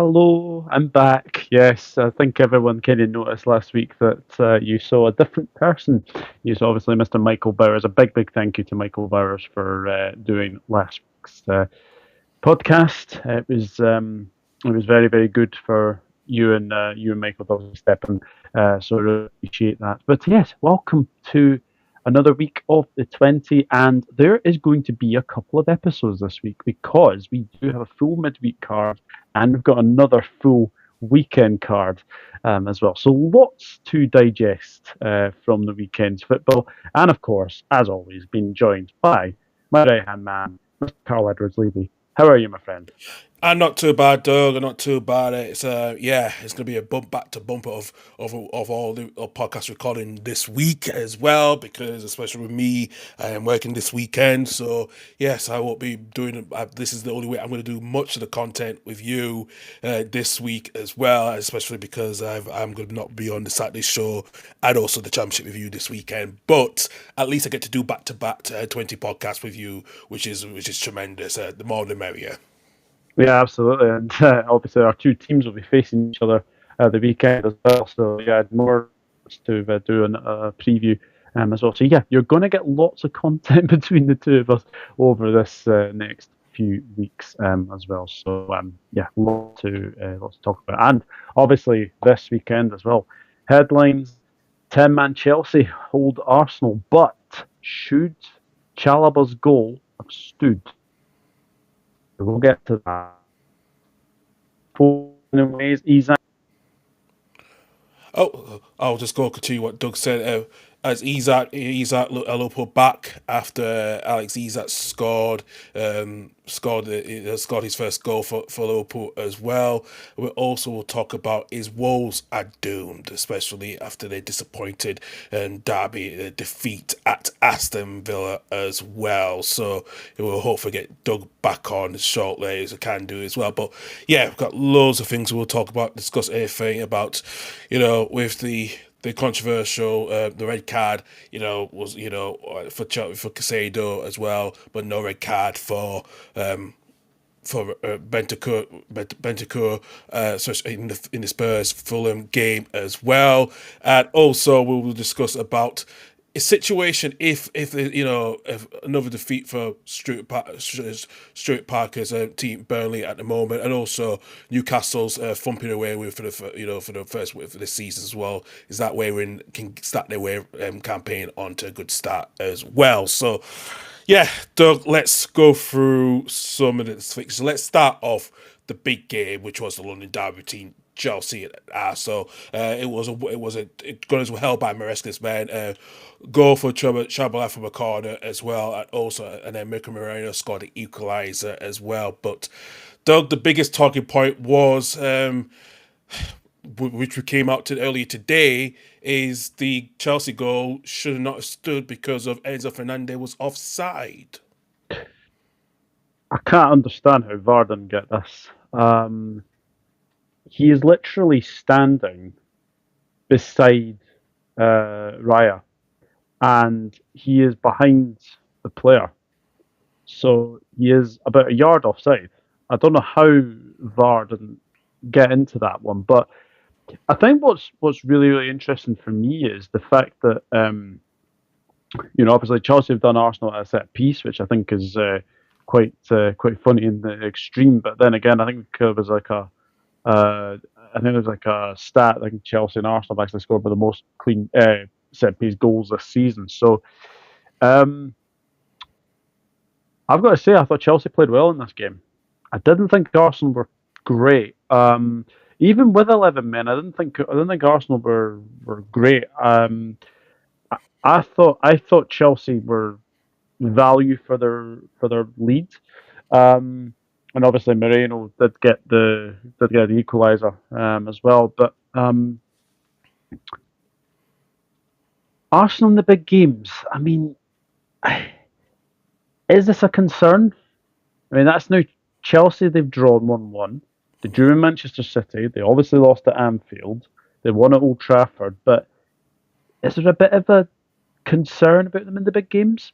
Hello, I'm back. Yes, I think everyone kind of noticed last week that you saw a different person. You saw obviously Mr. Michael Bowers. A big thank you to Michael Bowers for doing last week's podcast. It was very good for you and Michael to obviously step in. So I really appreciate that. But yes, welcome to another week of the 20, and there is going to be a couple of episodes this week because we do have a full midweek card and we've got another full weekend card as well. So lots to digest from the weekend's football, and of course, as always, being joined by my right hand man, Mr. Karl Edwards Levy. How are you, my friend? I'm not too bad, Doug. I'm not too bad. It's gonna be a bump back to bumper of all the podcast recording this week as well, because especially with me, I am working this weekend. So yes, I won't be doing. This is the only way I'm going to do much of the content with you this week as well, especially because I'm going to not be on the Saturday show and also the championship with you this weekend. But at least I get to do back to back 20 podcasts with you, which is tremendous. The more the merrier. Yeah, absolutely. And obviously, our two teams will be facing each other the weekend as well. So, yeah, more to do a preview as well. So, yeah, you're going to get lots of content between the two of us over this next few weeks as well. So, yeah, lots to talk about. And obviously, this weekend as well. Headlines: 10-man Chelsea hold Arsenal, but should Chalobah's goal have stood? We'll get to that. Ways, ISAK. Oh, I'll just go continue what Doug said. As Isaac Liverpool back after Alex Isak scored his first goal for Liverpool as well. We also will talk about his Wolves are doomed, especially after their disappointed derby defeat at Aston Villa as well. So we'll hopefully get Doug back on shortly as I can do as well. But yeah, we've got loads of things we'll talk about, discuss anything about, with the controversial the red card, was for Casado as well, but no red card for Bentancur, especially in the Spurs Fulham game as well, and also we will discuss about a situation if another defeat for Stuart Parker's team Burnley at the moment, and also Newcastle's thumping away with for the first for this season as well. Is that way we can start their way campaign on to a good start as well. So yeah, Doug, let's go through some of the fixtures. Let's start off the big game, which was the London Derby between Chelsea and Arsenal. It got as well held by Maresca's man. Goal for Chabala from a corner as well, and then Mikel Moreno scored the equaliser as well. But Doug, the biggest talking point was which we came out to earlier today, is the Chelsea goal should not have stood because of Enzo Fernandez was offside. I can't understand how VAR didn't get this. He is literally standing beside Raya, and he is behind the player. So he is about a yard offside. I don't know how VAR didn't get into that one, but I think what's really interesting for me is the fact that obviously Chelsea have done Arsenal at a set piece, which I think is quite funny in the extreme. But then again, I think there was like a stat. I think Chelsea and Arsenal have actually scored by the most clean set piece goals this season. So um, I've got to say, I thought Chelsea played well in this game. I didn't think Arsenal were great. Even with 11 men, I didn't think Arsenal were great. I thought Chelsea were value for their lead, and obviously Moreno did get the equaliser as well. But Arsenal in the big games. I mean, is this a concern? I mean, that's now Chelsea. They've drawn 1-1. They drew in Manchester City. They obviously lost at Anfield. They won at Old Trafford. But is there a bit of a concern about them in the big games?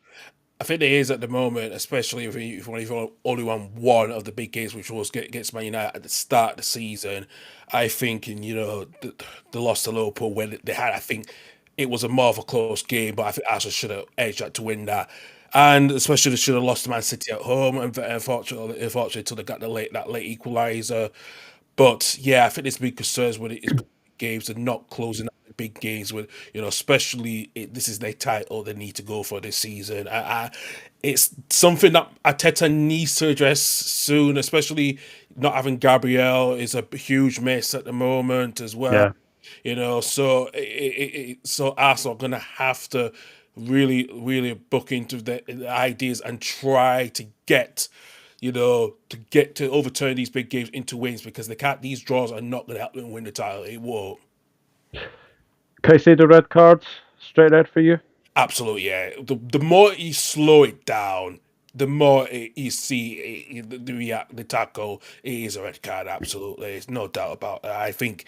I think it is at the moment, especially if you've only won one of the big games, which was against Man United at the start of the season. I think, and the loss to Liverpool when they had, I think it was a more of a close game, but I think Arsenal should have edged that to win that, and especially they should have lost to Man City at home, and unfortunately, until they got that late equaliser. But yeah, I think there's big concerns when it is games and not closing out the big games with especially this is their title they need to go for this season. It's something that Ateta needs to address soon, especially not having Gabriel is a huge miss at the moment as well. Yeah. So so Arsenal are gonna have to really, really book into the ideas and try to get, to overturn these big games into wins because they can't. These draws are not gonna help them win the title. It won't. Can I say the red cards straight red for you? Absolutely, yeah. The more you slow it down, the more you see the tackle. It is a red card. Absolutely, there's no doubt about that. I think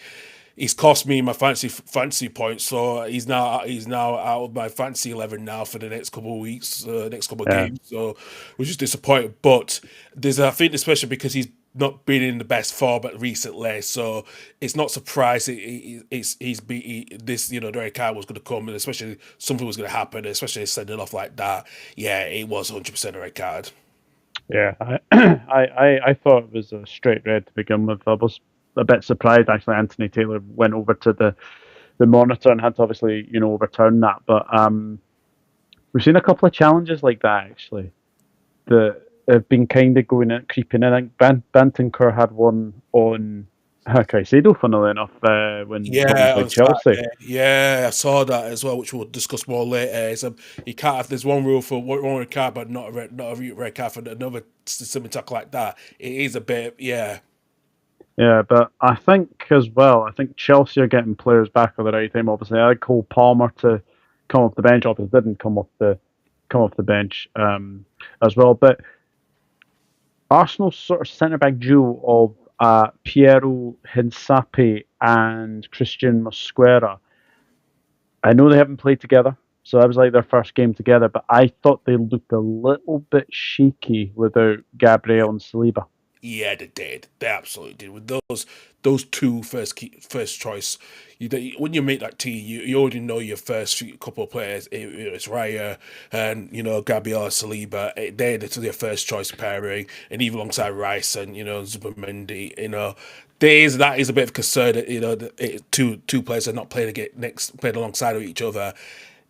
he's cost me my fancy points, so he's now out of my fancy 11 now for the next couple of weeks, next couple of Yeah. games. So which is disappointing, but I think especially because he's not been in the best form recently, so it's not surprising. This the red card was going to come, and especially something was going to happen, especially sending off like that. Yeah, it was 100% a red card. Yeah, I thought it was a straight red to begin with. I was a bit surprised actually. Anthony Taylor went over to the monitor and had to obviously overturn that. But we've seen a couple of challenges like that actually that have been kind of going in, creeping in. I think Bentancur had one on Caicedo, funnily enough, when Tottenham Yeah, played on Chelsea. Saturday. Yeah, I saw that as well, which we'll discuss more later. You can't have there's one rule for one red card, but not a red card for another similar tackle like that. It is a bit, yeah, Yeah, but I think as well, I think Chelsea are getting players back at the right time. Obviously, I had Cole Palmer to come off the bench. Obviously, didn't come off the bench as well. But Arsenal's sort of centre back duo of Piero Hinsapi and Christian Mosquera. I know they haven't played together, so that was like their first game together. But I thought they looked a little bit shaky without Gabriel and Saliba. yeah, they did. They absolutely did. With those two first choice, when you make that team, you already know your first couple of players. It's Raya and Gabriel Saliba. They're their first choice pairing, and even alongside Rice and Zubimendi. That is a bit of concern that two players are not playing alongside of each other.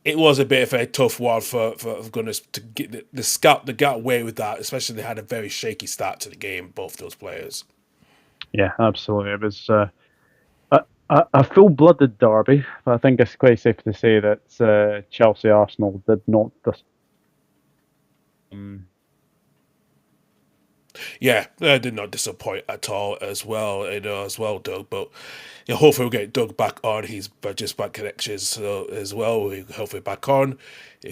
It was a bit of a tough one for Gunners to get the scout the got away with that, especially they had a very shaky start to the game, both those players. Yeah, absolutely. It was a full-blooded derby, but I think it's quite safe to say that Chelsea Arsenal did not. Yeah, they did not disappoint at all as well, Doug. But hopefully we'll get Doug back on. He's just back connections as well. We hopefully back on.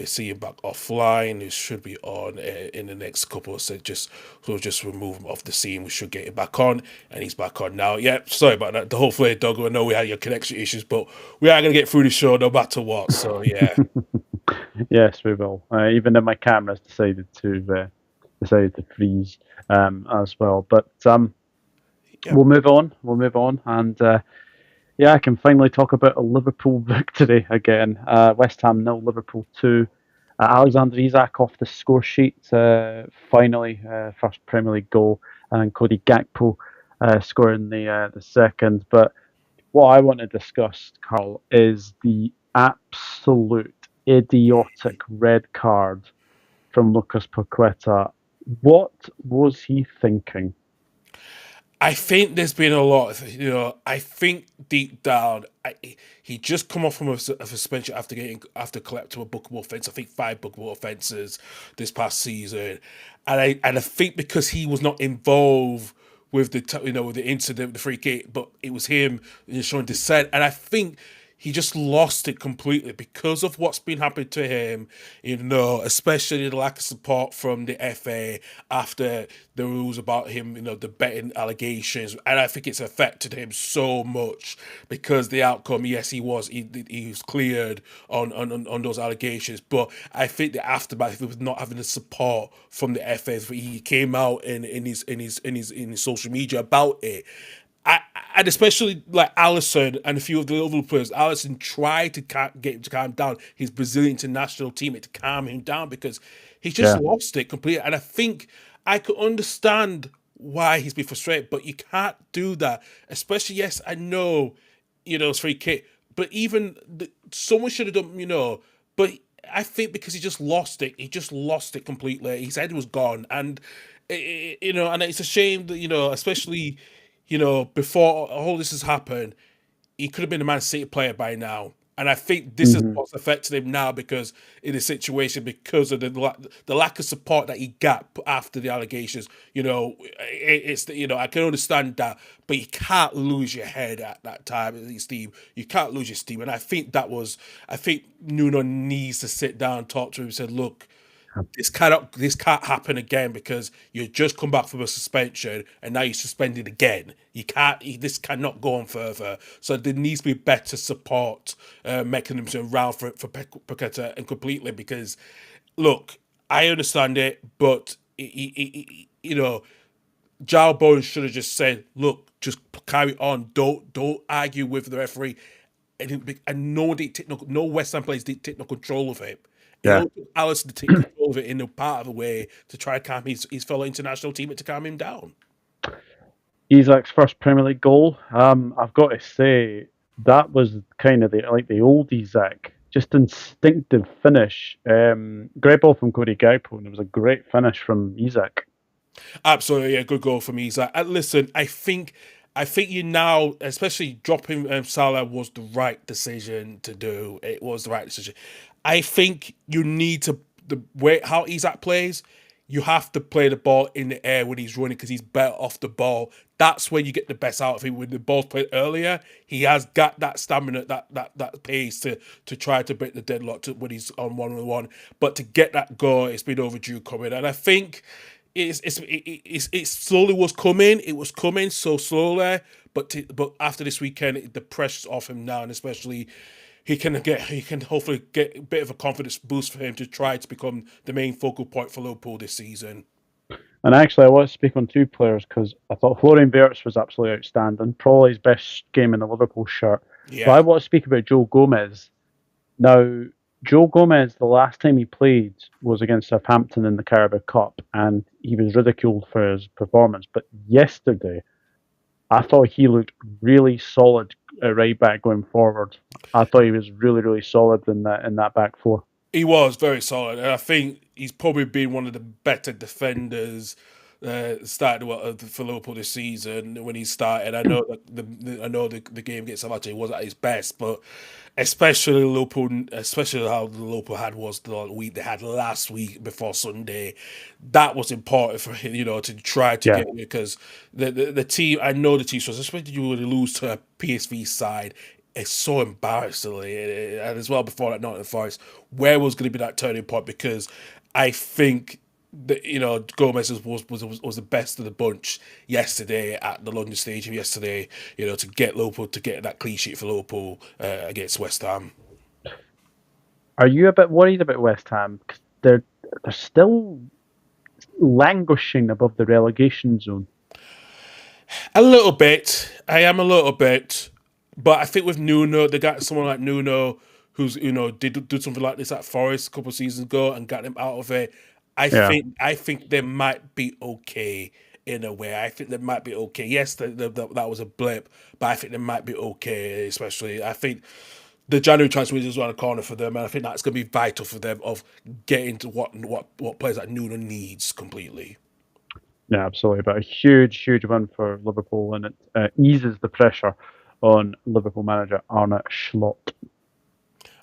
See him back offline. He should be on in the next couple of just we'll just remove him off the scene. We should get him back on, and he's back on now. Yeah, sorry about that. Hopefully, Doug. I know we had your connection issues, but we are gonna get through the show no matter what. So yeah. Yes, we will. Even then, my camera's decided to freeze as well. But Yeah. we'll move on. We'll move on, and yeah, I can finally talk about a Liverpool victory again. West Ham 0, Liverpool 2. Alexander Isak off the score sheet. Finally, first Premier League goal, and Cody Gakpo scoring the second. But what I want to discuss, Karl, is the absolute idiotic red card from Lucas Paqueta. What was he thinking? I think there's been a lot I think deep down, he just come off from a suspension after collecting a bookable offence. I think 5 bookable offences this past season, and I think because he was not involved with with the incident, with the free kick, but it was him showing dissent, and I think he just lost it completely because of what's been happening to him, especially the lack of support from the FA after the rules about him, the betting allegations. And I think it's affected him so much because the outcome, yes, he was cleared on those allegations. But I think the aftermath was not having the support from the FA. He came out in his social media about it. And especially like Alisson and a few of the other players, Alisson tried to get him to calm down. His Brazilian international teammate to calm him down because he just Yeah. lost it completely. And I think I could understand why he's been frustrated, but you can't do that. Especially, yes, I know, it's free kick, but even someone should have done, But I think because he just lost it completely. His head was gone, and and it's a shame that especially before all this has happened, he could have been a Man City player by now. And I think this is Hmm. what's affected him now because in the situation, because of the lack of support that he got after the allegations. I can understand that, but you can't lose your head at that time, Steve. You can't lose your steam, and I think Nuno needs to sit down and talk to him and say, look, this can't happen again because you just come back from a suspension and now you're suspended again. This cannot go on further. So there needs to be better support mechanisms around for Paqueta and completely because, look, I understand it, but Joe Bowen should have just said, look, just carry on. Don't argue with the referee. And no West Ham players did take no control of it. It Yeah. only took Alisson to take control of it in a part of the way to try and calm his fellow international teammate to calm him down. Isak's first Premier League goal. I've got to say that was kind of the old Isak, just instinctive finish. Great ball from Cody Gakpo, and it was a great finish from Isak. Absolutely, yeah, good goal from Isak. And listen, I think you now, especially dropping Salah, was the right decision to do. It was the right decision. I think you need to the way how Isak plays. You have to play the ball in the air when he's running because he's better off the ball. That's when you get the best out of him. When the ball's played earlier, he has got that stamina, that pace to try to break the deadlock when he's on 1-on-1. But to get that goal, it's been overdue coming. And I think it slowly was coming. It was coming so slowly, but after this weekend, the pressure's off him now, and especially he can hopefully get a bit of a confidence boost for him to try to become the main focal point for Liverpool this season. And actually, I want to speak on two players because I thought Florian Wirtz was absolutely outstanding, probably his best game in the Liverpool shirt. But Yeah, I want to speak about Joe Gomez. Now, Joe Gomez, the last time he played was against Southampton in the Carabao Cup, and he was ridiculed for his performance. But yesterday, I thought he looked really solid at right back going forward. I thought he was really, really solid in that back four. he was very solid, and I think he's probably been one of the better defenders started for Liverpool this season when he started. I know that the game against Southampton wasn't at his best, but especially how the Liverpool had was the week they had last week before Sunday, that was important for him, to try to Yeah, get because the team. I know the team, so especially you would lose to a PSV side. It's so embarrassingly, and as well before that Nottingham Forest, where was going to be that turning point? Because I think that Gomez was the best of the bunch yesterday at the London Stadium yesterday. To get Liverpool to get that clean sheet for Liverpool against West Ham. are you a bit worried about West Ham? 'Cause they're still languishing above the relegation zone. A little bit. I am a little bit, but I think with Nuno, they got someone like Nuno who's did something like this at Forest a couple of seasons ago and got them out of it. Yeah. I think they might be okay in a way. I think they might be okay. Yes, that was a blip, but I think they might be okay. Especially, I think the January transfer is around the corner for them, and I think that's going to be vital for them of getting to what players that Nuno needs completely. Yeah, absolutely. But a huge, huge win for Liverpool, and it eases the pressure on Liverpool manager Arne Slot.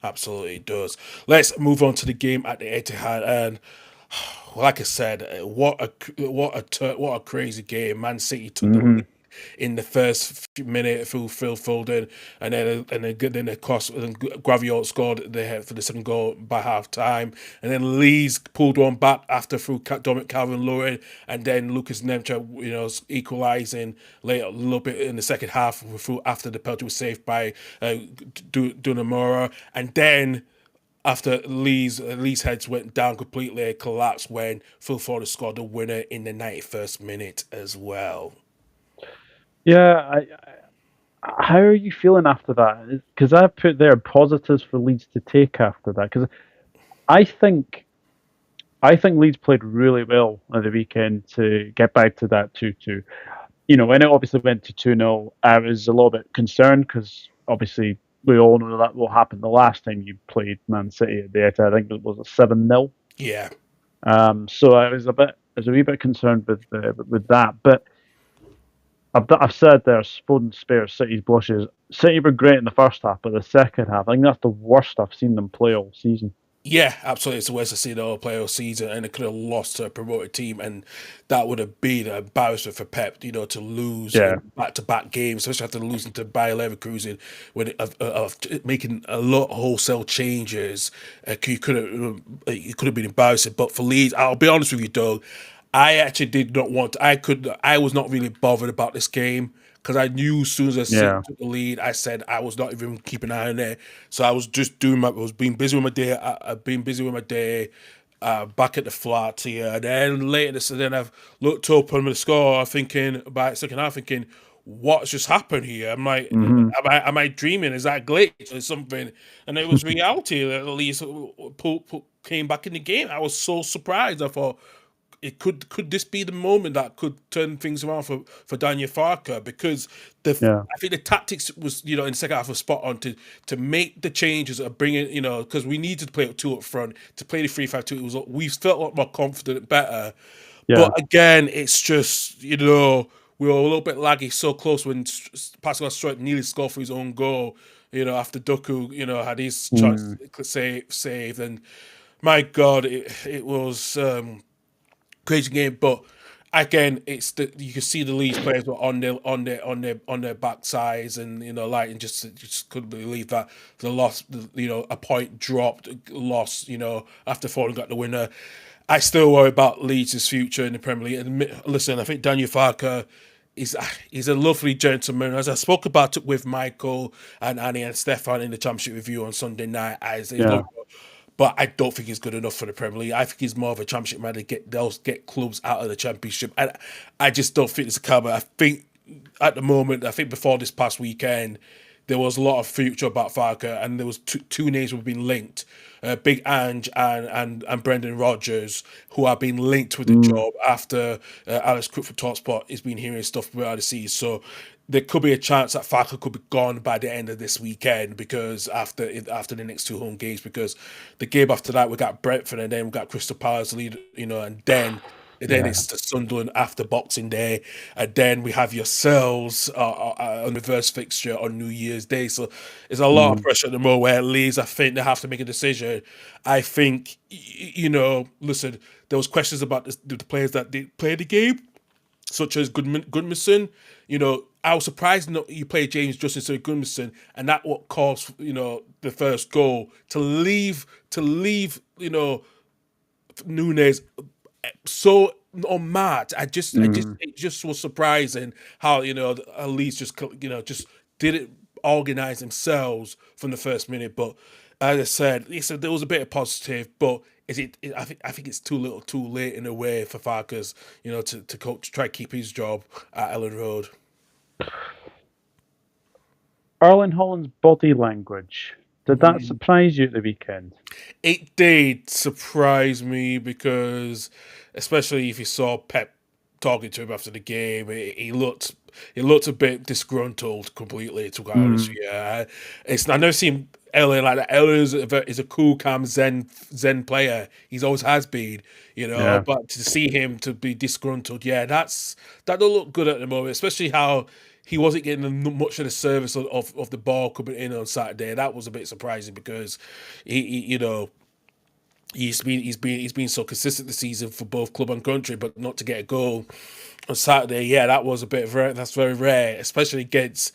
Absolutely, it does. Let's move on to the game at the Etihad, and like I said, what a crazy game! Man City took the Hmm. lead. in the first minute through Phil Foden, and then of course Graviola scored for the second goal by half time, and then Leeds pulled one back after through Dominic Calvert-Lewin, and then Lucas Nemcha, equalising later a little bit in the second half after the penalty was saved by Dunamora, and then after Lee's heads went down completely, collapsed when Phil Foden scored the winner in the 91st minute as well. Yeah, how are you feeling after that? Because I've put there positives for Leeds to take after that. Because I think Leeds played really well on the weekend to get back to that 2-2. When it obviously went to 2-0, I was a little bit concerned because obviously we all know that will happen the last time you played Man City at the Etihad. I think it was a 7-0. Yeah. So I was a wee bit concerned with that. But I've said there's Foden spares City's blushes. City were great in the first half, but the second half, I think that's the worst I've seen them play all season. Yeah, absolutely. It's the worst I've seen the whole playoff season, and it could have lost to a promoted team, and that would have been an embarrassment for Pep, to lose back-to-back games, especially after losing to Bayer Leverkusen, when making a lot of wholesale changes. You could have been embarrassing. But for Leeds, I'll be honest with you, Doug, I actually did not want. I was not really bothered about this game. Because I knew as soon as I took the lead, I said I was not even keeping an eye on it. So I was just being busy with my day. I've been busy with my day, back at the flat here. And then later, then I've looked up on the score, thinking about second half, thinking, what's just happened here? I'm like, am I dreaming? Is that a glitch or something? And it was reality that at least came back in the game. I was so surprised. I thought, could this be the moment that could turn things around for Daniel Farke? Because I think the tactics was, in the second half was spot on to make the changes of bringing, because we needed to play with two up front, to play the 3-5-2. We felt a lot more confident, better. Yeah. But again, it's just, we were a little bit laggy, so close when Pascal Strutt nearly scored for his own goal, after Doku, had his chance saved. And my God, it was crazy game, but again, you can see the Leeds players were on their backsides, and and just couldn't believe that the loss, a point dropped, lost, after Foden got the winner. I still worry about Leeds' future in the Premier League. And listen, I think Daniel Farke he's a lovely gentleman. As I spoke about it with Michael and Annie and Stefan in the Championship review on Sunday night, but I don't think he's good enough for the Premier League. I think he's more of a Championship man to get clubs out of the Championship. And I just don't think it's a cover. I think at the moment, before this past weekend, there was a lot of future about Farke, and there was two names who have been linked. Big Ange and Brendan Rodgers, who have been linked with the job after Alex Cook from TalkSport has been hearing stuff about the seas. So there could be a chance that Farke could be gone by the end of this weekend, because after the next two home games, because the game after that we got Brentford, and then we got Crystal Palace lead, and then it's the Sunderland after Boxing Day, and then we have yourselves on reverse fixture on New Year's Day. So there's a lot of pressure at the moment where Leeds, I think, they have to make a decision. I think, listen, there was questions about the players that did play the game, such as Goodmanson. I was surprised you played James Justin instead of Goodmanson, and that what caused the first goal to leave Nunes so on mat. It just was surprising how Leeds just didn't organize themselves from the first minute. But as I said, there was a bit of positive, but I think it's too little, too late in a way for Farkas, to coach, to try to keep his job at Ellen Road. Erling Haaland's body language, did that surprise you at the weekend? It did surprise me, because especially if you saw Pep talking to him after the game, he looked a bit disgruntled completely, to be honest. Yeah, I've never seen Erling like that. Erling is a cool, calm, zen player. He's always has been, But to see him to be disgruntled, that don't look good at the moment, especially how he wasn't getting much of the service of the ball coming in on Saturday. That was a bit surprising, because he he's been so consistent this season for both club and country, but not to get a goal on Saturday. Yeah, that was a bit rare. That's very rare, especially against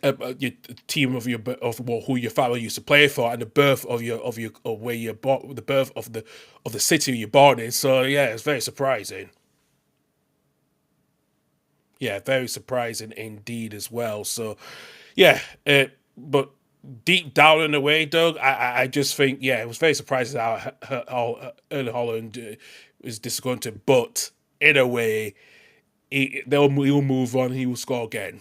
your team of who your family used to play for, and the birth of where you're born, the birth of the city you're born in. So yeah, it's very surprising. Yeah, very surprising indeed as well. So yeah, but deep down in a way, Doug, I just think, yeah, it was very surprising how Erling Holland is disgruntled, but in a way, he'll move on, he will score again.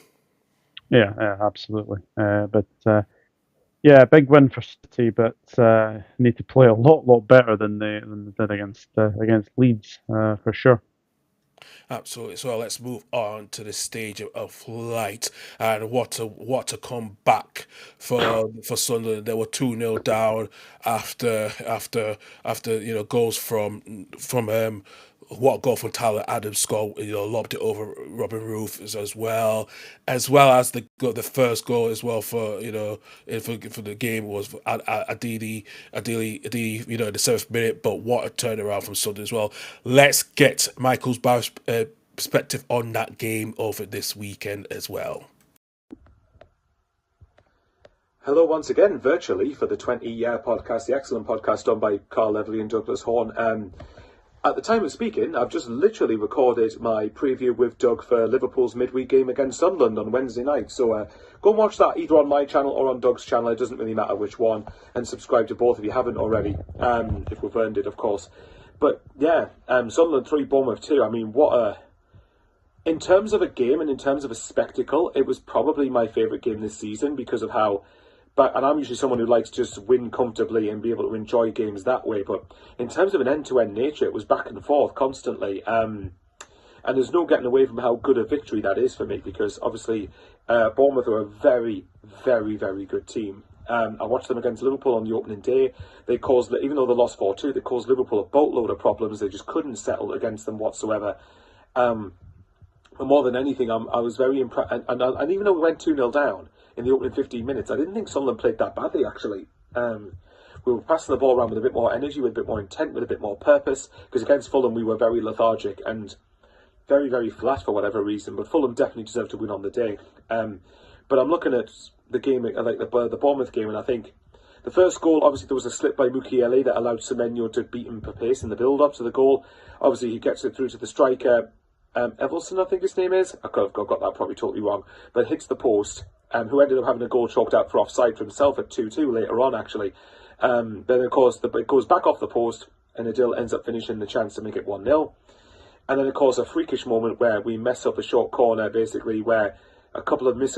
Yeah, absolutely. Yeah, big win for City, but need to play a lot better than they did against Leeds, for sure. Absolutely. So let's move on to the stage of light, and what a comeback for Sunderland. They were 2-0 down after goals from what a goal from Tyler Adams scored, lobbed it over Robin Roof as well as the first goal as well for for the game was ideally the 7th minute, but what a turnaround from Sunderland as well. Let's get Michael's perspective on that game over this weekend as well. Hello once again, virtually, for the 20-year podcast, the excellent podcast done by Karl, Levy and Douglas Horne. At the time of speaking, I've just literally recorded my preview with Doug for Liverpool's midweek game against Sunderland on Wednesday night. So go and watch that either on my channel or on Doug's channel. It doesn't really matter which one. And subscribe to both if you haven't already, if we've earned it, of course. But yeah, Sunderland 3, Bournemouth 2. I mean, in terms of a game and in terms of a spectacle, it was probably my favourite game this season because of how... and I'm usually someone who likes to just win comfortably and be able to enjoy games that way. But in terms of an end-to-end nature, it was back and forth constantly. And there's no getting away from how good a victory that is for me, because obviously Bournemouth are a very, very, very good team. I watched them against Liverpool on the opening day. They caused, even though they lost 4-2, they caused Liverpool a boatload of problems. They just couldn't settle against them whatsoever. And more than anything, I was very impressed. And even though we went 2-0 down in the opening 15 minutes, I didn't think Sunderland played that badly, actually. We were passing the ball around with a bit more energy, with a bit more intent, with a bit more purpose, because against Fulham we were very lethargic and very, very flat for whatever reason, but Fulham definitely deserved to win on the day. But I'm looking at the game, like the Bournemouth game, and I think the first goal, obviously there was a slip by Mukiele that allowed Semenyo to beat him per pace in the build-up to the goal. Obviously he gets it through to the striker, Evelson, I think his name is. I've got that probably totally wrong, but hits the post, who ended up having a goal chalked out for offside for himself at 2-2 later on, actually. Then, of course, it goes back off the post, and Adil ends up finishing the chance to make it 1-0. And then, of course, a freakish moment where we mess up a short corner, basically, where a couple of loose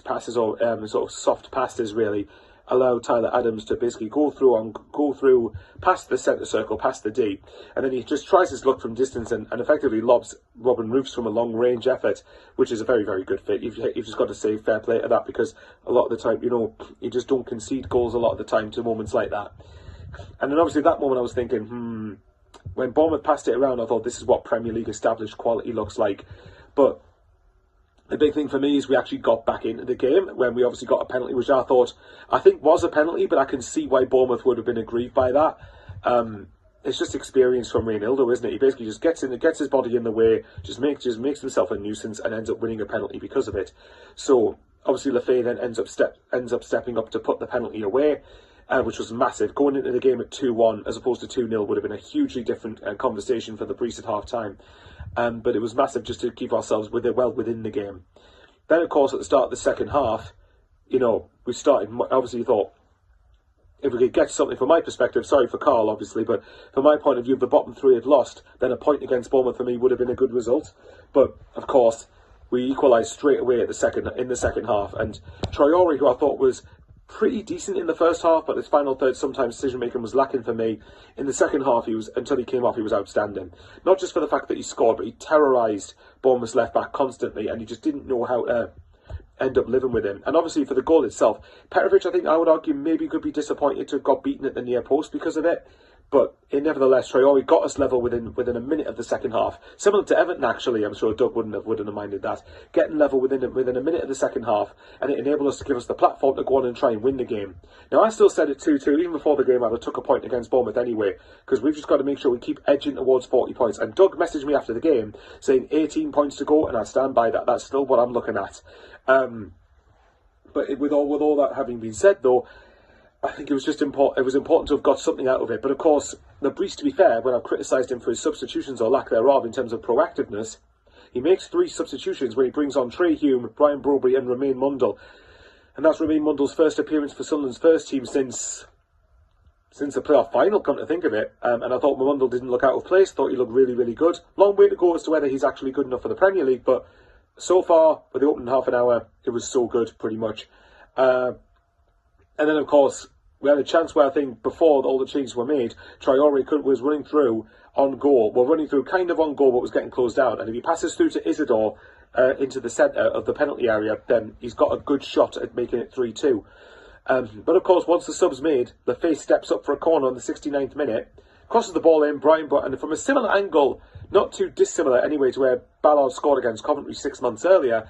passes or sort of soft passes, really, allow Tyler Adams to basically go through past the centre circle, past the D, and then he just tries his luck from distance and effectively lobs Robin Roofs from a long range effort, which is a very, very good fit. You've just got to say fair play to that, because a lot of the time, you just don't concede goals a lot of the time to moments like that. And then obviously that moment I was thinking, when Bournemouth passed it around, I thought this is what Premier League established quality looks like. But the big thing for me is we actually got back into the game when we obviously got a penalty, which I think was a penalty, but I can see why Bournemouth would have been aggrieved by that. It's just experience from Reynaldo, isn't it? He basically just gets his body in the way, just makes himself a nuisance and ends up winning a penalty because of it. So obviously Lefebvre then ends up stepping up to put the penalty away, which was massive. Going into the game at 2-1 as opposed to 2-0 would have been a hugely different conversation for the Priest at half time. But it was massive just to keep ourselves well within the game. Then, of course, at the start of the second half, we started, obviously thought, if we could get something from my perspective, sorry for Karl, obviously, but from my point of view, if the bottom three had lost, then a point against Bournemouth for me would have been a good result. But, of course, we equalised straight away in the second half. And Traore, who I thought was pretty decent in the first half, but his final third, sometimes decision-making was lacking for me. In the second half, until he came off, he was outstanding. Not just for the fact that he scored, but he terrorised Bournemouth's left-back constantly, and he just didn't know how to end up living with him. And obviously, for the goal itself, Petrovic, I think I would argue, maybe could be disappointed to have got beaten at the near post because of it. But nevertheless, Traore got us level within a minute of the second half. Similar to Everton, actually. I'm sure Doug wouldn't have minded that. Getting level within a minute of the second half, and it enabled us to give us the platform to go on and try and win the game. Now, I still said it 2-2. Even before the game, I took a point against Bournemouth anyway, because we've just got to make sure we keep edging towards 40 points. And Doug messaged me after the game saying 18 points to go, and I stand by that. That's still what I'm looking at. But with all that having been said, though, I think it was just important. It was important to have got something out of it. But of course, the Brees, to be fair, when I've criticised him for his substitutions or lack thereof in terms of proactiveness, he makes 3 substitutions where he brings on Trey Hume, Brian Broberry, and Romain Mundle, and that's Romain Mundle's first appearance for Sunderland's first team since the playoff final. Come to think of it, and I thought Mundle didn't look out of place. Thought he looked really, really good. Long way to go as to whether he's actually good enough for the Premier League, but so far, for the opening half an hour, it was so good, pretty much. And then, of course, we had a chance where I think before all the changes were made, Traore was running through on goal. Well, running through kind of on goal, but was getting closed down. And if he passes through to Isidore into the centre of the penalty area, then he's got a good shot at making it 3-2. But of course, once the sub's made, the face steps up for a corner on the 69th minute, crosses the ball in, and from a similar angle, not too dissimilar anyway to where Ballard scored against Coventry 6 months earlier,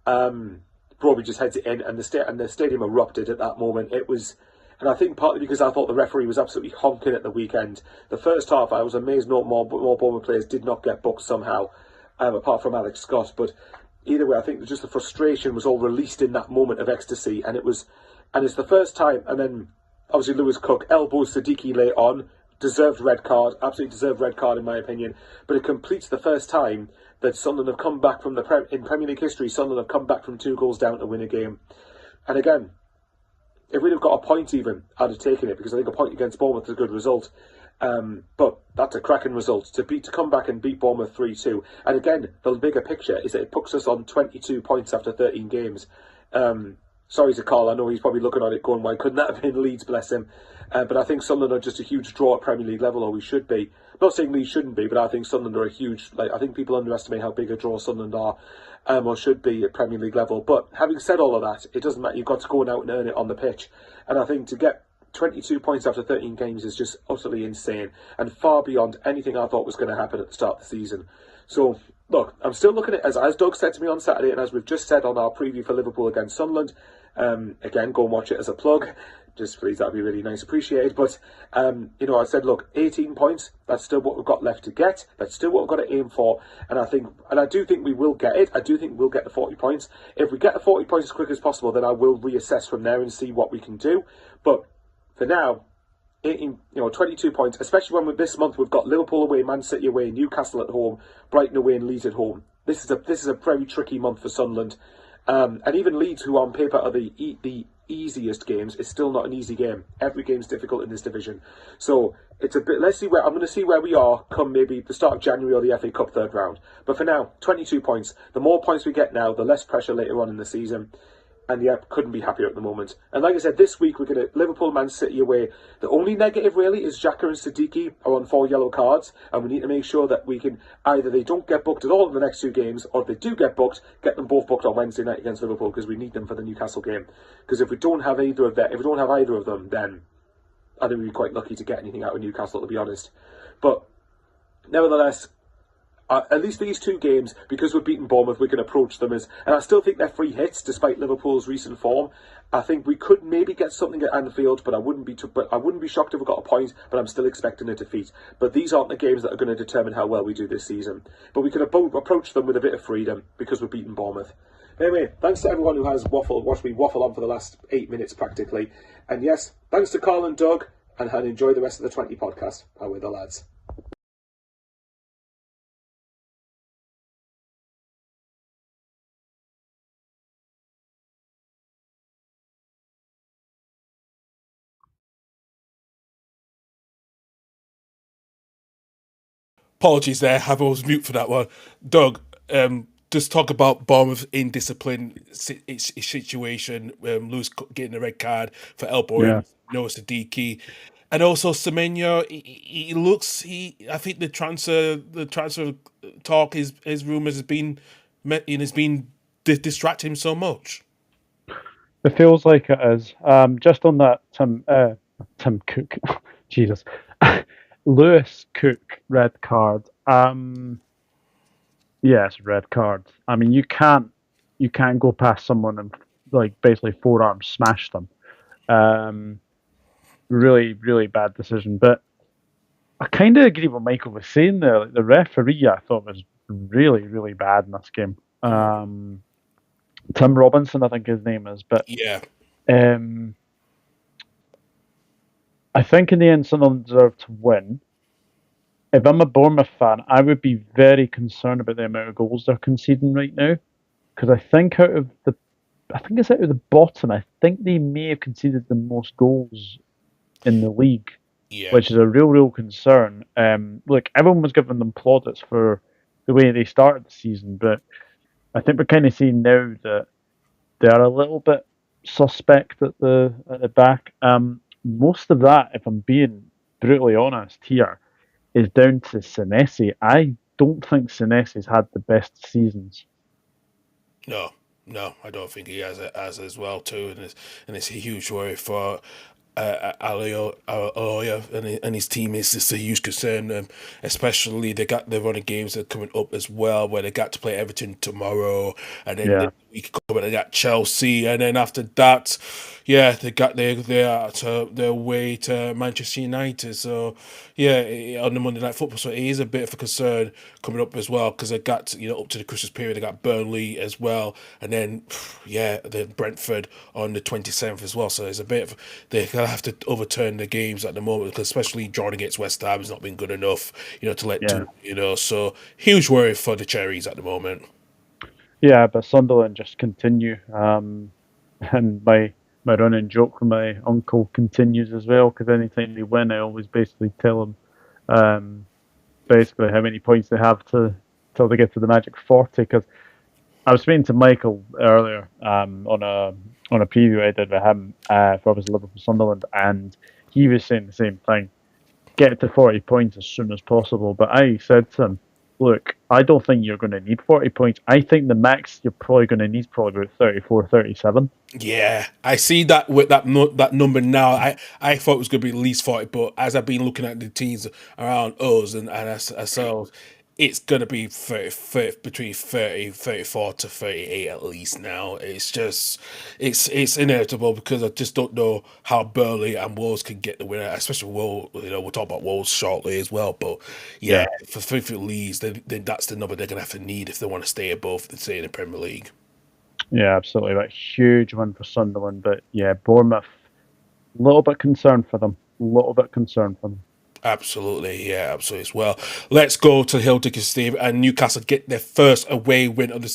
Broby just heads it in, and the stadium erupted at that moment. It was, and I think partly because I thought the referee was absolutely honking at the weekend. The first half, I was amazed more Bournemouth players did not get booked somehow, apart from Alex Scott. But either way, I think just the frustration was all released in that moment of ecstasy, and it's the first time. And then obviously Lewis Cook elbows Siddiqui late on, deserved red card, absolutely deserved red card in my opinion. But it completes the first time that Sunderland have come back from in Premier League history. Sunderland have come back from 2 goals down to win a game. And again, if we'd have got a point even, I'd have taken it, because I think a point against Bournemouth is a good result. But that's a cracking result to come back and beat Bournemouth 3-2. And again, the bigger picture is that it puts us on 22 points after 13 games. Sorry to Karl, I know he's probably looking at it going, why couldn't that have been Leeds, bless him. But I think Sunderland are just a huge draw at Premier League level, or we should be. Not saying Leeds shouldn't be, but I think Sunderland are a huge, I think people underestimate how big a draw Sunderland are, or should be at Premier League level. But having said all of that, it doesn't matter, you've got to go out and earn it on the pitch. And I think to get 22 points after 13 games is just utterly insane, and far beyond anything I thought was going to happen at the start of the season. So, look, I'm still looking at it, as Doug said to me on Saturday, and as we've just said on our preview for Liverpool against Sunderland, again, go and watch it as a plug. Just please, that'd be really nice, appreciated. But, I said, look, 18 points, that's still what we've got left to get. That's still what we've got to aim for. And I do think we will get it. I do think we'll get the 40 points. If we get the 40 points as quick as possible, then I will reassess from there and see what we can do. But for now, 22 points, especially when this month we've got Liverpool away, Man City away, Newcastle at home, Brighton away and Leeds at home. This is a very tricky month for Sunderland. And even Leeds, who on paper are the easiest games, is still not an easy game. Every game's difficult in this division. So it's a bit. I'm going to see where we are come maybe the start of January or the FA Cup third round. But for now, 22 points. The more points we get now, the less pressure later on in the season. And yeah, couldn't be happier at the moment. And like I said, this week we're going to Liverpool, Man City away. The only negative really is Xhaka and Siddiqui are on 4 yellow cards, and we need to make sure that we can either they don't get booked at all in the next 2 games, or if they do get booked, get them both booked on Wednesday night against Liverpool, because we need them for the Newcastle game. Because if we don't have either of them, then I think we'd be quite lucky to get anything out of Newcastle, to be honest. But nevertheless, at least these 2 games, because we've beaten Bournemouth, we can approach them as, and I still think they're free hits despite Liverpool's recent form. I think we could maybe get something at Anfield, but I wouldn't be shocked if we got a point. But I'm still expecting a defeat. But these aren't the games that are going to determine how well we do this season. But we can approach them with a bit of freedom because we've beaten Bournemouth. Anyway, thanks to everyone who has watched me waffle on for the last 8 minutes practically. And yes, thanks to Karl and Doug, and enjoy the rest of the 20 podcast. Away the lads. Apologies there, I was mute for that one. Doug, just talk about Bournemouth indiscipline situation. Lewis getting a red card for elbowing Noah Siddiqui, and also Semenyo. I think the transfer talk, his rumours has been distracting him so much. It feels like it is. Just on that Tim Cook, Jesus. Lewis Cook red card. Yes, red card. I mean, you can't go past someone and like basically forearm smash them. Um, really, really bad decision. But I kind of agree with what Michael was saying there. Like, the referee, I thought was really, really bad in this game. Tim Robinson, I think his name is. But Yeah. um, I think in the end, Sunderland deserved to win. If I'm a Bournemouth fan, I would be very concerned about the amount of goals they're conceding right now. Because I think it's out of the bottom. I think they may have conceded the most goals in the league, Yeah. which is a real, real concern. Look, everyone was giving them plaudits for the way they started the season, but I think we're kind of seeing now that they are a little bit suspect at the back. Most of that, if I'm being brutally honest here, is down to Senesi. I don't think Senesi's had the best seasons. No, no, I don't think he has as well too, and it's a huge worry for Aloya and his team. Is just a huge concern, especially they're running games that are coming up as well, where they got to play Everton tomorrow, and then the Yeah, week coming they got Chelsea, and then after that, yeah, their way to Manchester United. So yeah, on the Monday Night Football, so it is a bit of a concern coming up as well because they got up to the Christmas period. They got Burnley as well, and then yeah, the Brentford on the 27th as well. So it's a bit of they're gonna have to overturn the games at the moment, because especially drawing against West Ham has not been good enough, to let yeah, two. So huge worry for the Cherries at the moment. yeah. But Sunderland just continue, and my running joke with my uncle continues as well. Because anytime they win, I always basically tell him, basically how many points they have to till they get to the magic 40. Because I was speaking to Michael earlier on a preview I did with him for obviously Liverpool Sunderland, and he was saying the same thing. Get to 40 points as soon as possible. But I said to him, look, I don't think you're going to need 40 points. I think the max you're probably going to need is probably about 34, 37. Yeah, I see that with that number now. I thought it was going to be at least 40, but as I've been looking at the teams around us and ourselves, it's going to be 30, between 30, 34 to 38 at least now. It's just, it's inevitable, because I just don't know how Burnley and Wolves can get the winner, especially Wolves. We'll talk about Wolves shortly as well, but yeah, Yeah. for Leeds, then that's the number they're going to have to need if they want to stay above, stay in the Premier League. Yeah, absolutely. Like, huge one for Sunderland. But yeah, Bournemouth, a little bit concerned for them. A little bit concerned for them. Absolutely, yeah, absolutely as well. Let's go to Hill Dickinson Stadium, and Newcastle get their first away win of the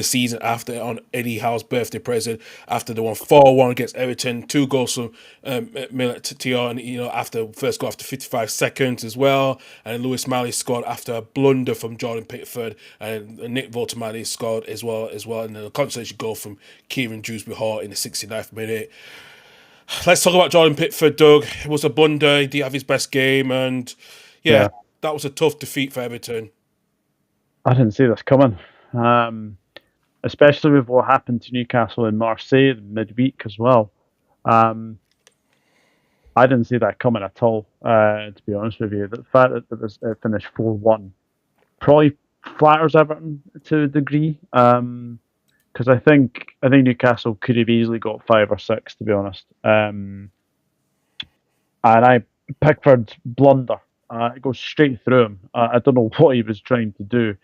season after on Eddie Howe's birthday present, after they won 4-1 against Everton. 2 goals from Millet and after first goal after 55 seconds as well, and Lewis Malley scored after a blunder from Jordan Pickford, and Nick Voltemade scored as well, and then a consolation goal from Kieran Dewsbury-Hall in the 69th minute. Let's talk about Jordan Pickford, Doug. It was a blunder. He didn't have his best game, and yeah, Yeah, that was a tough defeat for Everton. I didn't see this coming. Especially with what happened to Newcastle and Marseille midweek as well. Um, I didn't see that coming at all, to be honest with you. The fact that it finished 4-1 probably flatters Everton to a degree. Because I think Newcastle could have easily got 5 or 6, to be honest. And Pickford's blunder, it goes straight through him. I don't know what he was trying to do.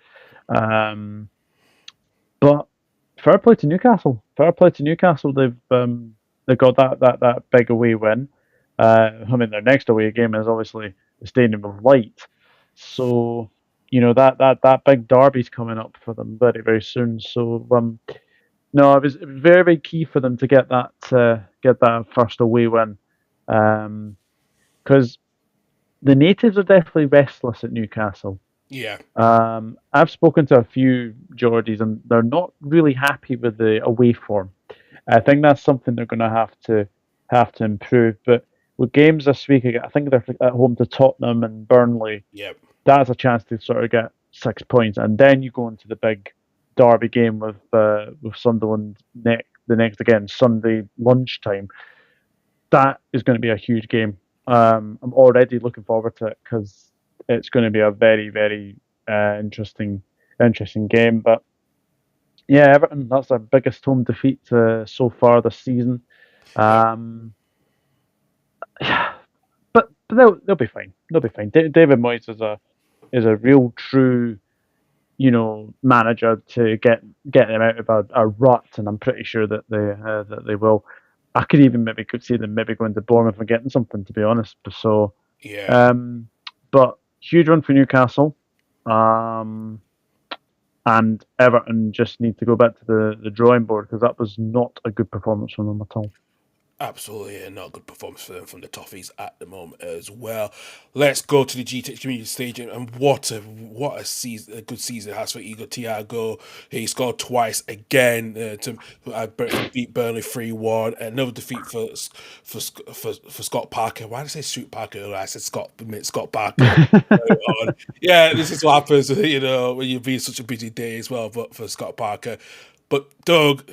Um, but fair play to Newcastle. Fair play to Newcastle. They've got that big away win. I mean, their next away game is obviously the Stadium of Light. So that big derby's coming up for them very, very soon. So no, it was very, very key for them to get that first away win, because the natives are definitely restless at Newcastle. Yeah, I've spoken to a few Geordies, and they're not really happy with the away form. I think that's something they're going to have to improve. But with games this week, I think they're at home to Tottenham and Burnley. yeah, That's a chance to sort of get 6 points, and then you go into the big derby game with Sunderland the next again Sunday lunchtime. That is going to be a huge game. I'm already looking forward to it because it's going to be a very, very interesting game. But yeah, Everton, that's their biggest home defeat so far this season. Yeah. Um, but they'll be fine. They'll be fine. David Moyes is a real true manager to get them out of a rut, and I'm pretty sure that they will. I could even could see them maybe going to Bournemouth and getting something, to be honest. So, Yeah. but huge one for Newcastle, and Everton just need to go back to the drawing board because that was not a good performance from them at all. Absolutely, and not a good performance for them from the Toffees at the moment as well. Let's go to the GTX Community Stadium, and what a season, a good season it has for Igor Thiago. He scored twice again to beat Burnley 3-1. Another defeat for Scott Parker. Why did I say Stuart Parker earlier? I said Scott Parker. Yeah, this is what happens, when you've been such a busy day as well. But for Scott Parker, but Doug,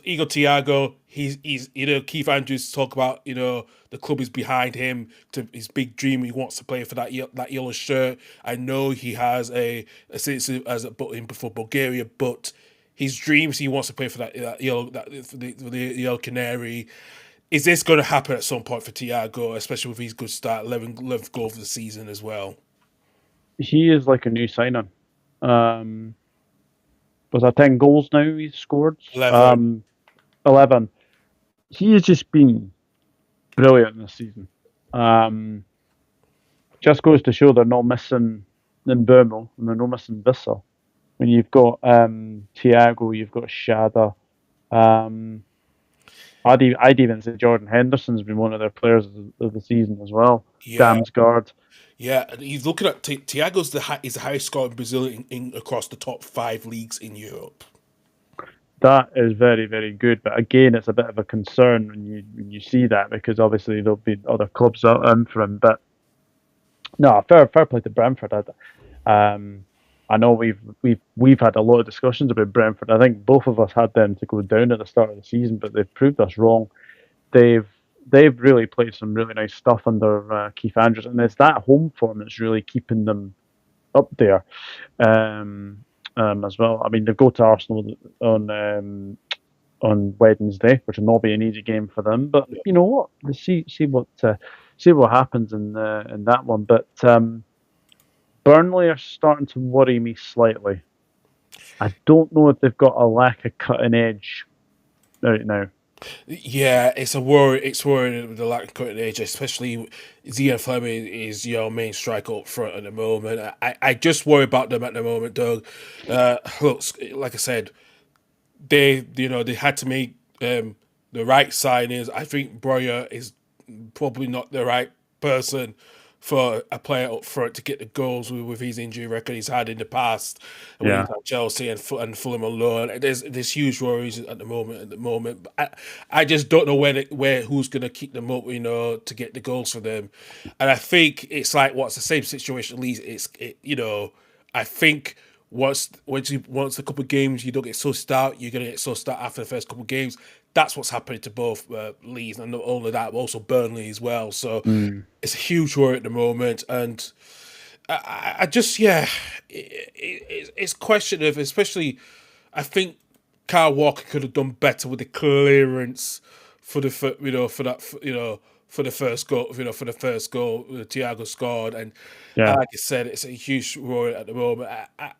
Igor Thiago, he's Keith Andrews talk about the club is behind him to his big dream. He wants to play for that yellow shirt. I know he has a citizenship for Bulgaria, but his dreams he wants to play for that yellow the yellow canary. Is this going to happen at some point for Thiago, especially with his good start, 11 goal for the season as well? He is like a new signing. Was that 10 goals now he's scored? 11. 11. He has just been brilliant this season. Just goes to show they're not missing Mbeumo and they're not missing Vissa. When you've got Thiago, you've got Shada. I'd even say Jordan Henderson's been one of their players of the season as well. Yeah. Damsgaard. Yeah, and he's looking at Thiago's is the highest scoring Brazilian in across the top 5 leagues in Europe. That is very, very good. But again, it's a bit of a concern when you see that because obviously there'll be other clubs out in for him. But no, fair play to Brentford. I know we've had a lot of discussions about Brentford. I think both of us had them to go down at the start of the season, but they've proved us wrong. They've really played some really nice stuff under Keith Andrews, and it's that home form that's really keeping them up there as well. I mean, they go to Arsenal on Wednesday, which will not be an easy game for them. But you know what? Let's see what happens in that one. But Burnley are starting to worry me slightly. I don't know if they've got a lack of cutting edge right now. Yeah, it's a worry. It's worrying with the lack of cutting edge, especially Zian Fleming is your main striker up front at the moment. I just worry about them at the moment, Doug. Look, like I said, they had to make the right signings. I think Breuer is probably not the right person for a player up front to get the goals with his injury record he's had in the past. And when he's had Chelsea and Fulham alone, there's huge worries at the moment. But I just don't know where who's going to keep them up, to get the goals for them. And I think it's like what's the same situation. At least I think once a couple of games you don't get sussed out, you're going to get sussed out after the first couple of games. That's what's happening to both Leeds, and not only that, but also Burnley as well. So it's a huge worry at the moment, and I just it's question of, especially I think Kyle Walker could have done better with the clearance for the first goal, for the first goal Thiago scored, and like I said, it's a huge worry at the moment.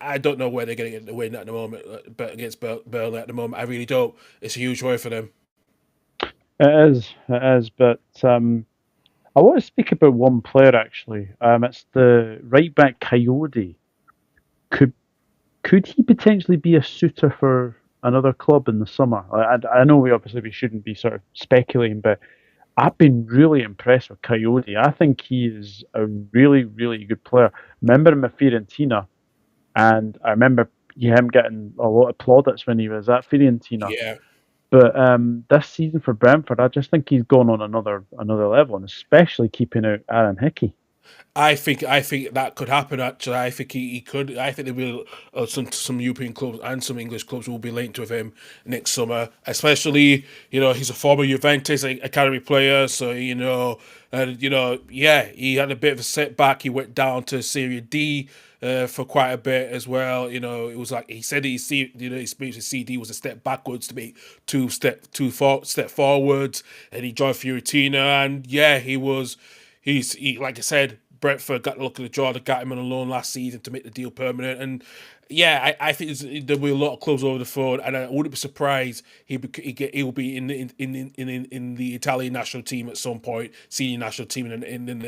I don't know where they're going to get the win at the moment, but against Burnley at the moment, I really don't. It's a huge worry for them. It is, but I want to speak about one player actually. It's the right back Coyote. Could he potentially be a suitor for another club in the summer? I know we shouldn't be sort of speculating, but I've been really impressed with Coyote. I think he is a really, really good player. Remember him at Fiorentina, and I remember him getting a lot of plaudits when he was at Fiorentina. Yeah. But this season for Brentford, I just think he's gone on another level, and especially keeping out Aaron Hickey. I think that could happen. Actually, I think he could. I think there will some European clubs and some English clubs will be linked with him next summer. Especially, he's a former Juventus academy player, so and yeah, he had a bit of a setback. He went down to Serie D for quite a bit as well. It was like he said his experience with CD was a step backwards to make step forwards, and he joined Fiorentina, and yeah, he's like I said. Brentford got the look of the draw that got him on a loan last season to make the deal permanent. And yeah, I think there'll be a lot of clubs over the phone, and I wouldn't be surprised he will be in the Italian national team at some point, senior national team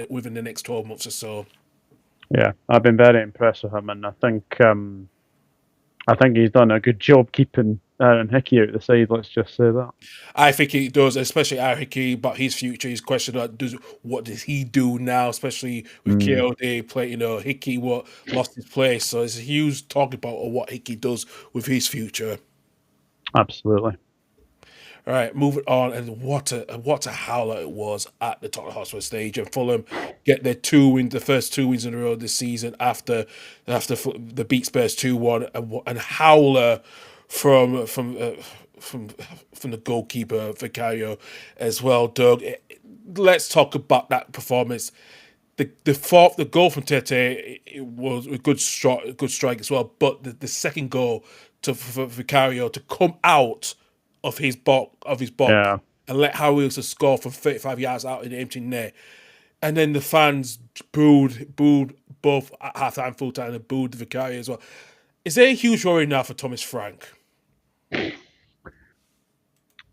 within the next 12 months or so. Yeah, I've been very impressed with him, and I think he's done a good job keeping Aaron Hickey out of the side. Let's just say that. I think he does, especially Aaron Hickey, but his future is questioned. What does he do now, especially with KOD play? Hickey lost his place, so it's a huge talk about what Hickey does with his future. Absolutely. All right, moving on, and what a howler it was at the Tottenham Hotspur Stadium. Fulham get their the first 2 wins in a row this season after the beat Spurs 2-1, and howler from the goalkeeper Vicario as well. Doug, let's talk about that performance. The goal from Tete, it was a good strike as well, but the second goal for Vicario to come out of his box Yeah. and let Harry Wilson score from 35 yards out in the empty net, and then the fans booed both at half-time, full-time, and booed the Vicario as well. Is there a huge worry now for Thomas Frank? The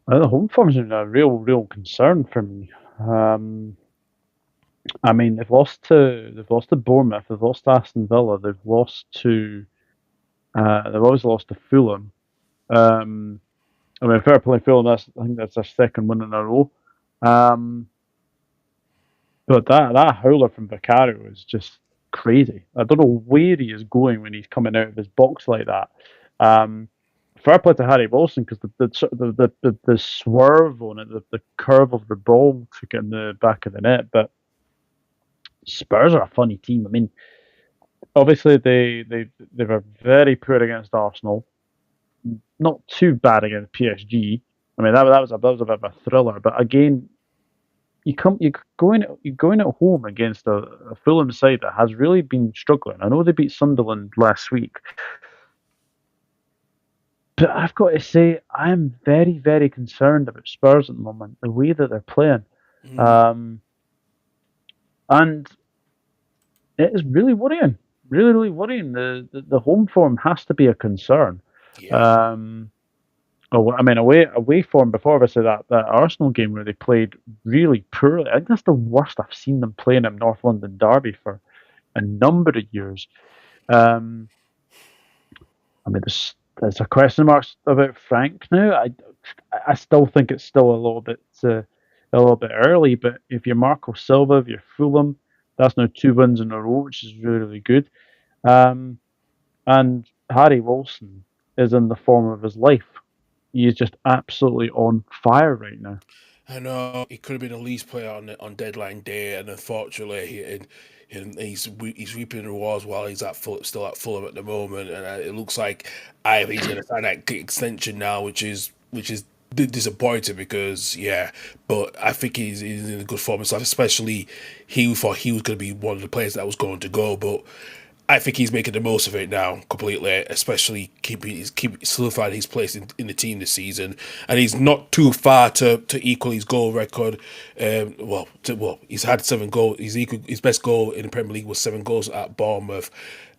home form's been a real concern for me. I mean, they've lost to Bournemouth, they've lost to Aston Villa, they've obviously lost to Fulham. I mean, fair play Fulham. I think that's their second win in a row. But that howler from Vicario is just crazy. I don't know where he is going when he's coming out of his box like that. Fair play to Harry Wilson, because the swerve on it, the curve of the ball took it in the back of the net. But Spurs are a funny team. I mean, obviously they were very poor against Arsenal. Not too bad against PSG. I mean, that was a bit of a thriller. But again, you're going at home against a Fulham side that has really been struggling. I know they beat Sunderland last week, but I've got to say I am very, very concerned about Spurs at the moment, the way that they're playing, and it is really worrying. Really worrying. The home form has to be a concern. Yeah. I mean, away form before, obviously that Arsenal game where they played really poorly. I think that's the worst I've seen them playing in North London Derby for a number of years. I mean, there's a question mark about Frank now. I still think it's still a little bit early. But if you're Marco Silva, if you're Fulham, that's now 2 wins in a row, which is really good. And Harry Wilson is in the form of his life. He is just absolutely on fire right now. I know he could have been a Leeds player on deadline day, and unfortunately, he's reaping the rewards while he's still at Fulham at the moment. And it looks like he's going to sign that extension now, which is disappointing because but I think he's in a good form himself. Especially he thought he was going to be one of the players that was going to go, but I think he's making the most of it now completely, especially solidifying his place in the team this season, and he's not too far to equal his goal record. He's had 7 goals. His best goal in the Premier League was 7 goals at Bournemouth.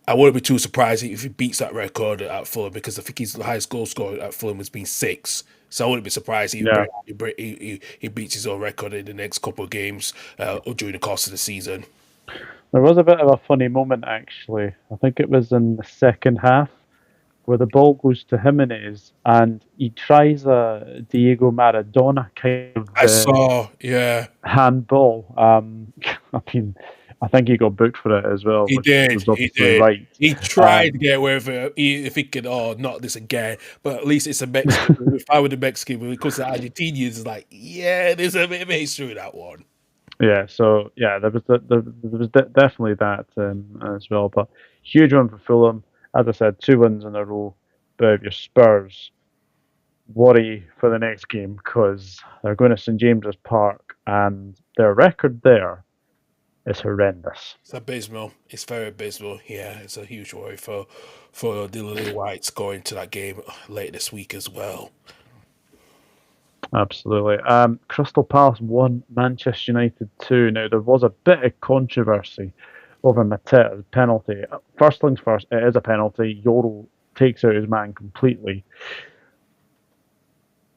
I wouldn't be too surprised if he beats that record at Fulham, because I think his highest goal scorer at Fulham has been 6. So I wouldn't be surprised if he beats his own record in the next couple of games or during the course of the season. There was a bit of a funny moment, actually. I think it was in the second half where the ball goes to Jimenez and he tries a Diego Maradona kind of handball. I mean, I think he got booked for it as well. He did. Right. He tried to get away with it if he could, not this again. But at least it's a Mexican. If I were the Mexican, when it comes to Argentinians, it's like, there's a bit of history with that one. Yeah, so yeah, there was definitely that as well. But huge one for Fulham. As I said, 2 wins in a row. But if you're Spurs, worry for the next game because they're going to St James's Park and their record there is horrendous. It's abysmal. It's very abysmal. Yeah, it's a huge worry for the Lily Whites going to that game later this week as well. Absolutely. Crystal Palace 1, Manchester United 2. Now, there was a bit of controversy over Mateta's penalty. First things first, it is a penalty. Yoro takes out his man completely.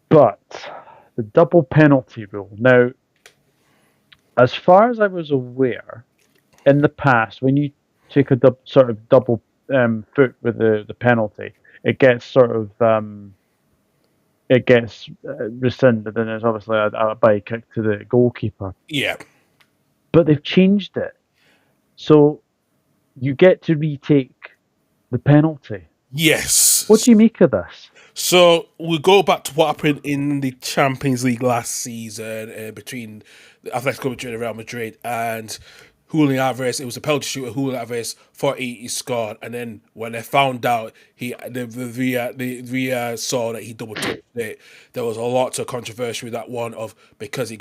But the double penalty rule. Now, as far as I was aware, in the past, when you take a sort of double foot with the penalty, it gets sort of it gets rescinded, and there's obviously a by kick to the goalkeeper. Yeah. But they've changed it, so you get to retake the penalty. Yes. What do you make of this? So we go back to what happened in the Champions League last season between the Atletico Madrid and Real Madrid, and Julian Alvarez. It was a penalty shooter. Julian Alvarez thought he scored, and then when they found out the VAR saw that he double touched it, there was a lot of controversy with that one of because he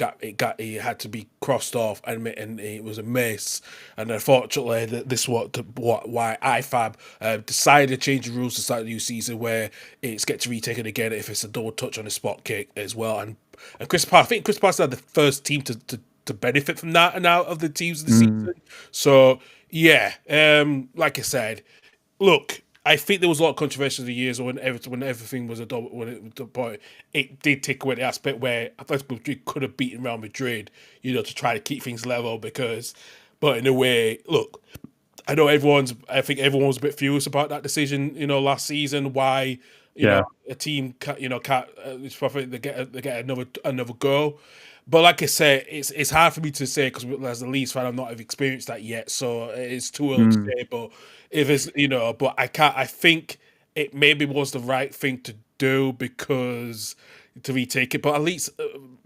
had to be crossed off and it was a miss. And unfortunately, this why IFAB decided to change the rules to start the new season where it's get to retake it again if it's a double touch on a spot kick as well. And I think Chris Pass are the first team to benefit from that and out of the teams of the season. So yeah, like I said, look, I think there was a lot of controversy over the years when everything was a double but it did take away the aspect where Atletico Madrid could have beaten Real Madrid, to try to keep things level but in a way, look, I think everyone was a bit furious about that decision, last season. Why, Yeah, a team, can't, it's probably they get another go. But like I said, it's hard for me to say because as a Leeds fan, I've not have experienced that yet, so it's too early to say. But if it's but I can't. I think it maybe was the right thing to do because to retake it. But at least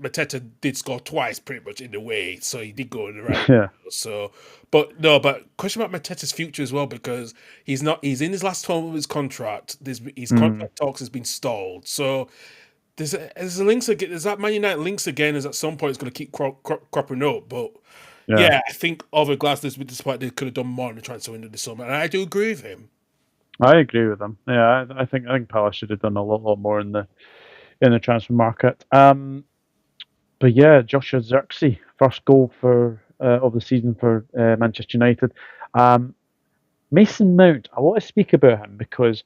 Mateta did score twice, pretty much in a way, so he did go in the right. yeah, So, but no, but question about Mateta's future as well because he's not. He's in his last 12 of his contract. His contract talks has been stalled. So there's a links again. There's that Man United links again. Is at some point it's going to keep cropping up. But yeah. yeah, I think Over Glasner's with despite they could have done more in the transfer window this summer, and I do agree with him. I agree with them. Yeah, I think Palace should have done a lot more in the transfer market. But yeah, Joshua Zirkzee, first goal for of the season for Manchester United. Mason Mount, I want to speak about him because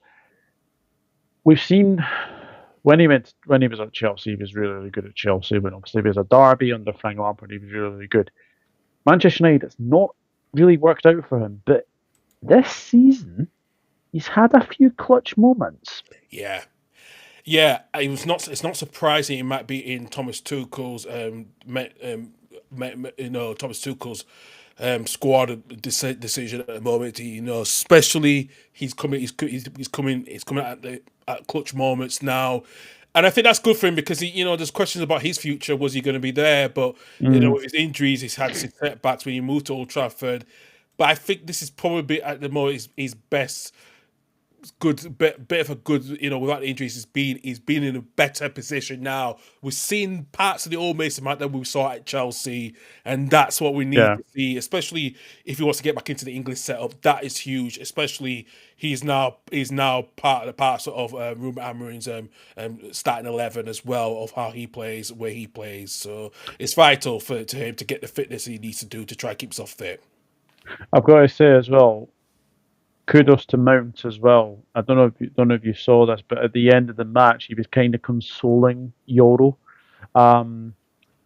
we've seen when he was at Chelsea, he was really, really good at Chelsea. When obviously he was a Derby under Frank Lampard, he was really, really good. Manchester United, it's not really worked out for him, but this season he's had a few clutch moments. Yeah. Yeah, It's not surprising. It might be in Thomas Tuchel's, Thomas Tuchel's squad decision at the moment. Especially he's coming. He's coming at clutch moments now, and I think that's good for him because there's questions about his future. Was he going to be there? But with his injuries, he's had some setbacks when he moved to Old Trafford. But I think this is probably at the moment his best bit of a good, without injuries, he's been in a better position now. We've seen parts of the old Mason Mount that we saw at Chelsea, and that's what we need Yeah, to see, especially if he wants to get back into the English setup. That is huge, especially he's now part of Ruben Amorim's starting 11 as well of how he plays, where he plays. So it's vital to him to get the fitness he needs to do to try to keep himself fit. I've got to say as well, kudos to Mount as well. I don't know if you saw this, but at the end of the match, he was kind of consoling Yoro. Yoro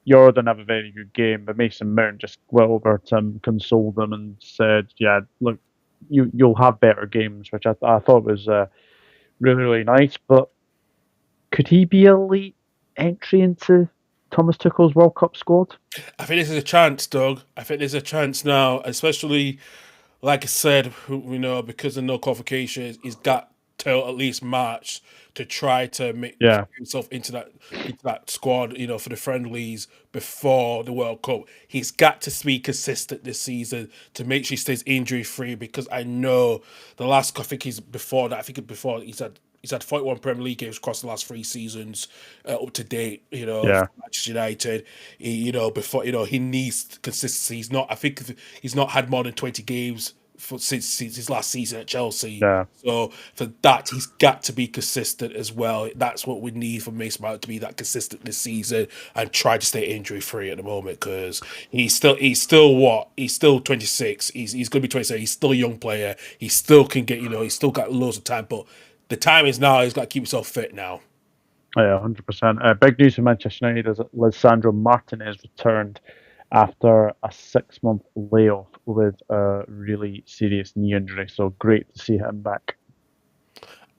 didn't have a very good game, but Mason Mount just went over to him, consoled him, and said, "Yeah, look, you'll have better games," which I thought was really, really nice. But could he be a late entry into Thomas Tuchel's World Cup squad? I think this is a chance, Doug. I think there's a chance now, especially like I said, because of no qualification, he's got till at least March to try to make Yeah. himself into that squad, for the friendlies before the World Cup. He's got to be consistent this season to make sure he stays injury free, because I know the last, I think before he's had 41 Premier League games across the last 3 seasons up to date. Yeah. For Manchester United. Before he needs consistency. I think he's not had more than 20 games since his last season at Chelsea. Yeah. So for that, he's got to be consistent as well. That's what we need for Mason Mount, to be that consistent this season and try to stay injury free at the moment, because he's still 26. He's going to be 27. He's still a young player. He still can get he's still got loads of time, but the time is now. He's got to keep himself fit now. Yeah, 100%. Big news for Manchester United is that Lisandro Martinez returned after a 6-month layoff with a really serious knee injury. So great to see him back.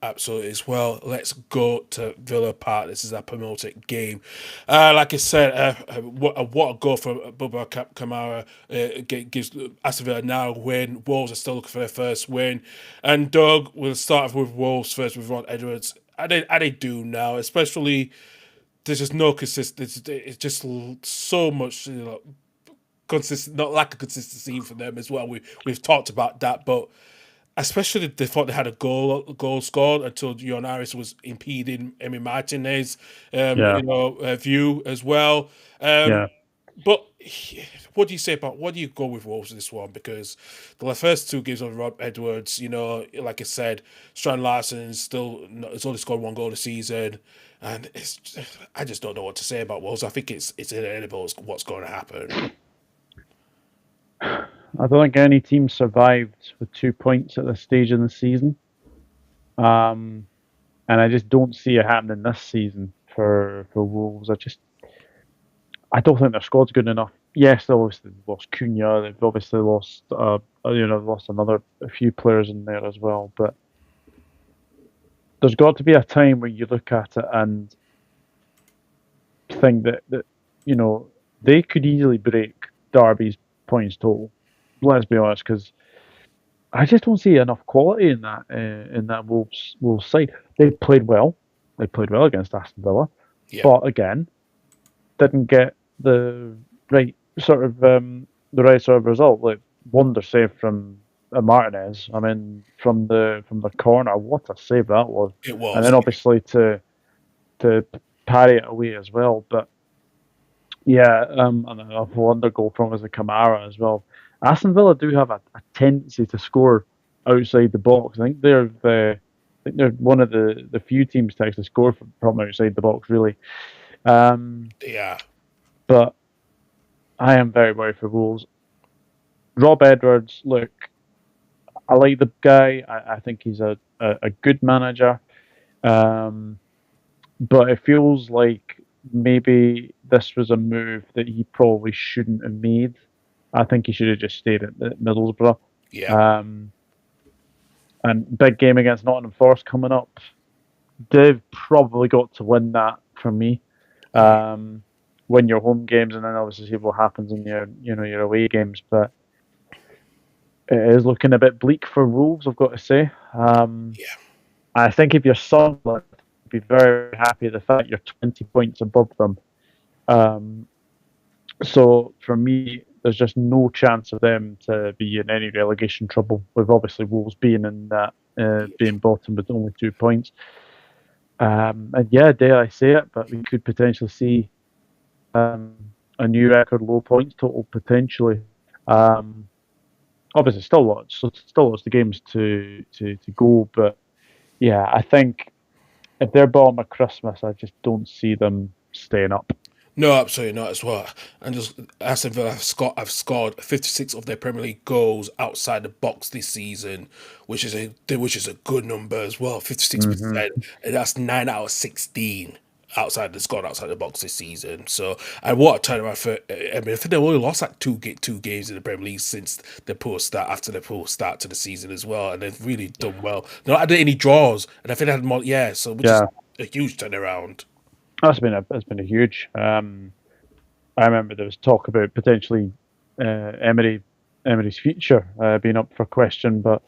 Absolutely as well. Let's go to Villa Park. This is a promoted game. Like I said, what a goal from Boubacar Kamara gives Aston Villa now a win. Wolves are still looking for their first win. And Doug, we'll start with Wolves first with Ron Edwards. How they do now, especially there's just no consistency. It's just so much consistent, not lack of consistency for them as well. We've talked about that, but especially they thought they had a goal scored until Jon Harris was impeding Emi Martinez view as well. But what do you go with Wolves in this one? Because the first 2 games of Rob Edwards, like I said, Strand Larsen has only scored 1 goal this season, and I just don't know what to say about Wolves. I think it's inevitable what's going to happen. I don't think any team survived with 2 points at this stage in the season. And I just don't see it happening this season for Wolves. I don't think their squad's good enough. Yes, they obviously lost Cunha. They've obviously lost a few players in there as well. But there's got to be a time where you look at it and think that they could easily break Derby's points total. Let's be honest, because I just don't see enough quality in that Wolves side. They played well. They played well against Aston Villa, but again, didn't get the right sort of result. Like wonder save from Martinez. I mean, from the corner, what a save that was! It was, and then obviously to parry it away as well. But yeah, and a wonder goal from was the Kamara as well. Aston Villa do have a tendency to score outside the box. I think they're one of the few teams to actually score from outside the box, really. But I am very worried for Wolves. Rob Edwards, look, I like the guy. I think he's a good manager. But it feels like maybe this was a move that he probably shouldn't have made. I think he should have just stayed at Middlesbrough. Yeah. And big game against Nottingham Forest coming up. They've probably got to win that for me. Win your home games and then obviously see what happens in your away games. But it is looking a bit bleak for Wolves, I've got to say. I think if you're Sunderland, be very happy the fact you're 20 points above them. So for me, there's just no chance of them to be in any relegation trouble, with obviously Wolves being in that, being bottom with only 2 points. And yeah, dare I say it, but we could potentially see a new record low points total potentially. Obviously, still lots of games to go, but yeah, I think if they're bottom of Christmas, I just don't see them staying up. No, absolutely not as well. And just Aston Villa have scored 56 of their Premier League goals outside the box this season, which is a good number as well. 56%, and that's 9 out of 16 outside the box this season. So, and what a turnaround for. I mean, I think they only lost like two games in the Premier League since the poor start after the poor start to the season as well, and they've really done well. Not had any draws, and I think they had more. Yeah, so which is a huge turnaround. It's been a huge. I remember there was talk about potentially Emery's future being up for question, but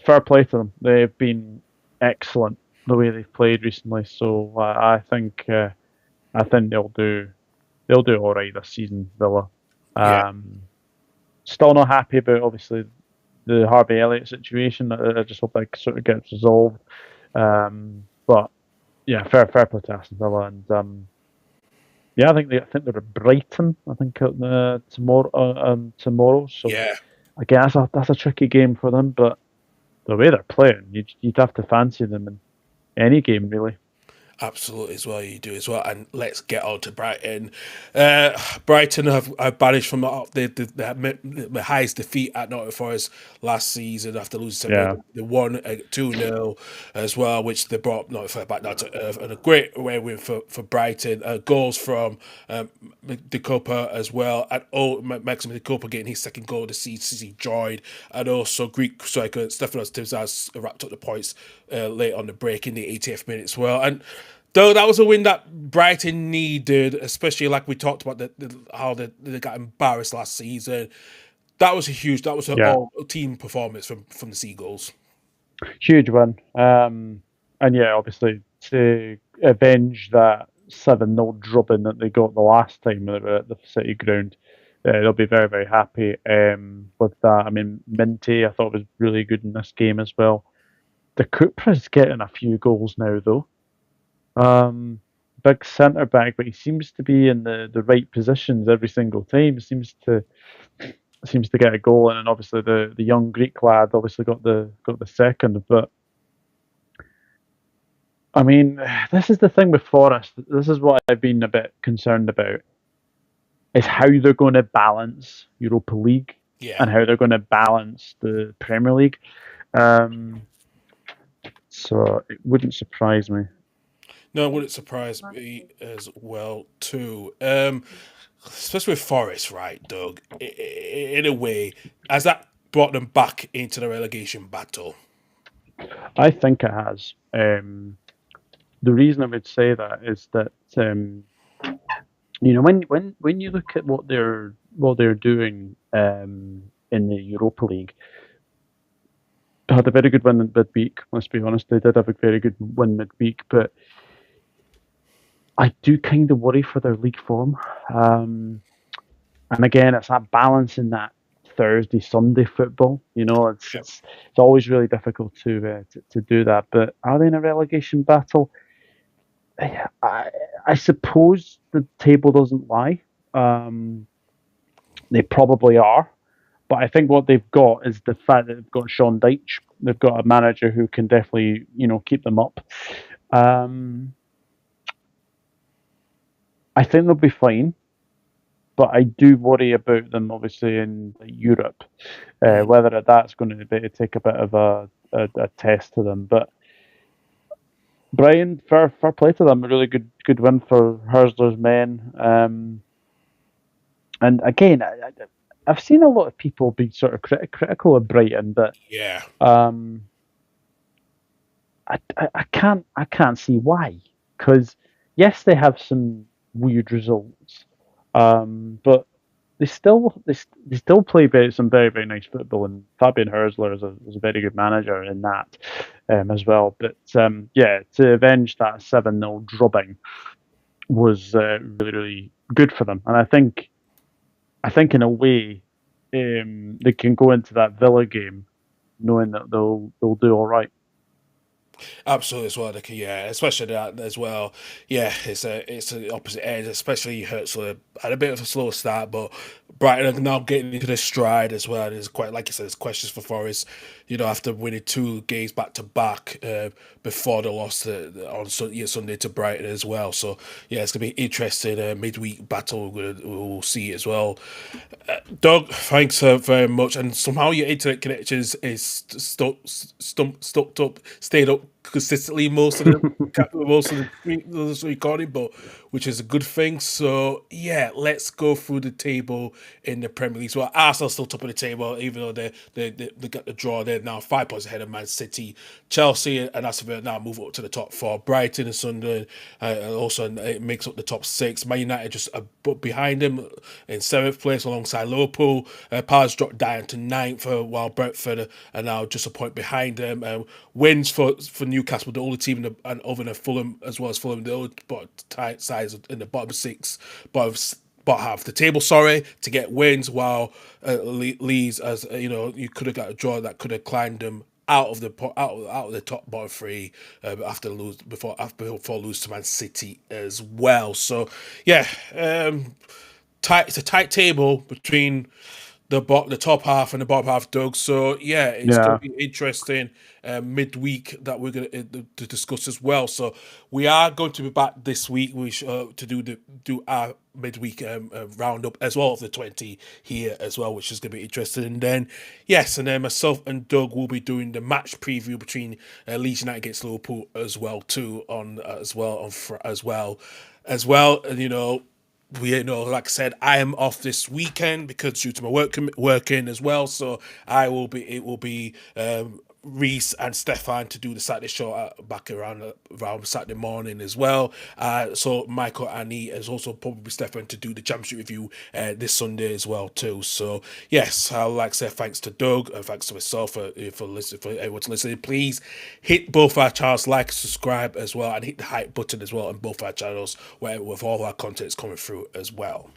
fair play to them. They've been excellent the way they've played recently. So I think they'll do all right this season, Villa. Yeah. Um, Still not happy about obviously the Harvey Elliott situation. I just hope that sort of gets resolved. But yeah, fair play to Aston Villa, and yeah, I think they're at Brighton. I think tomorrow. So Yeah. again, that's a tricky game for them, but the way they're playing, you'd have to fancy them in any game really. Absolutely, as well. You do as well. And let's get on to Brighton. Brighton have banished from the highest defeat at Nottingham Forest last season after losing 7-0. Yeah, They won 2-0 as well, which they brought Nottingham Forest back down to earth. And a great away win for Brighton. Goals from Decopa as well. And Maxim Decopa getting his second goal of the season, he joined. And also Greek striker Stefanos Tsitsipas wrapped up the points late on the break in the 80th minute as well. And though that was a win that Brighton needed, especially like we talked about how they got embarrassed last season. That was an yeah, all team performance from the Seagulls. huge win. And yeah, obviously to avenge that 7-0 drubbing that they got the last time they were at the City ground. They'll be very happy with that. I mean, Minty I thought was really good in this game as well. The Cupra's getting a few goals now though. Um, Big centre back, but he seems to be in the right positions every single time. Seems to get a goal, and then obviously the young Greek lad obviously got the second. But I mean, this is the thing with Forest. This is what I've been a bit concerned about: is how they're going to balance Europa League Yeah. and how they're going to balance the Premier League. Um, so it wouldn't surprise me. No, it wouldn't surprise me as well too. Especially with Forest, right, Doug? In a way, has that brought them back into the relegation battle? I think it has. The reason I would say that is that when you look at what they're doing in the Europa League, they had a very good win in midweek. Let's be honest, they did have a very good win midweek, but I do kind of worry for their league form. And again, it's that balance in that Thursday Sunday football. You know, Yep. it's always really difficult to do that. But are they in a relegation battle? I suppose the table doesn't lie. They probably are. But I think what they've got is the fact that they've got Sean Dyche. They've got a manager who can definitely, keep them up. Um, I think they'll be fine, but I do worry about them obviously in Europe, whether that's going to take a bit of a test to them. But Brian, fair play to them. A really good win for Hersler's men. And again, I've seen a lot of people be sort of critical of Brighton, but Yeah. I can't see why. Because yes, they have some weird results, but they still play some very nice football. And Fabian Hersler is a very good manager in that as well. But yeah, to avenge that 7-0 drubbing was really good for them. And I think in a way they can go into that Villa game knowing that they'll do all right. Absolutely as well, Nicky. Yeah, especially that as well. Yeah, it's the opposite end. Especially Hurtsler had a bit of a slow start, but Brighton are now getting into the stride as well. And it's quite like you said, it's questions for Forest. After winning 2 games back to back before the loss on Sunday to Brighton as well. So yeah, it's gonna be interesting midweek battle. We'll see as well. Doug, thanks very much. And somehow your internet connection is stayed up consistently most of the recording, but which is a good thing. So yeah, let's go through the table in the Premier League. So Arsenal still top of the table, even though they got the draw. They're now 5 points ahead of Man City. Chelsea and Aston Villa now move up to the top four. Brighton and Sunderland also it makes up the top six. Man United just a bit behind them in seventh place alongside Liverpool. Palace dropped down to ninth, while Brentford are now just a point behind them. Wins for Newcastle, the only team other than Fulham, as well as Fulham, the only tight sides in the bottom six, bottom half of the table, to get wins, while Leeds, as you could have got a draw that could have climbed them out of the top bottom three before lose to Man City as well. So yeah, it's a tight table between the top half and the bottom half, Doug. So yeah, it's going to be interesting midweek that we're going to discuss as well. So we are going to be back this week. To do our midweek roundup as well of the 20 here as well, which is going to be interesting. And then myself and Doug will be doing the match preview between Leeds United against Liverpool as well too as well. And like I said, I am off this weekend because due to my working as well. So it will be Reese and Stefan to do the Saturday show back around Saturday morning as well. So Michael and Annie is also probably Stefan to do the championship review this Sunday as well too. So yes, I'd like to say thanks to Doug and thanks to myself for listening, for everyone to listen. Please hit both our channels, like, subscribe as well, and hit the hype button as well on both our channels with all our content is coming through as well.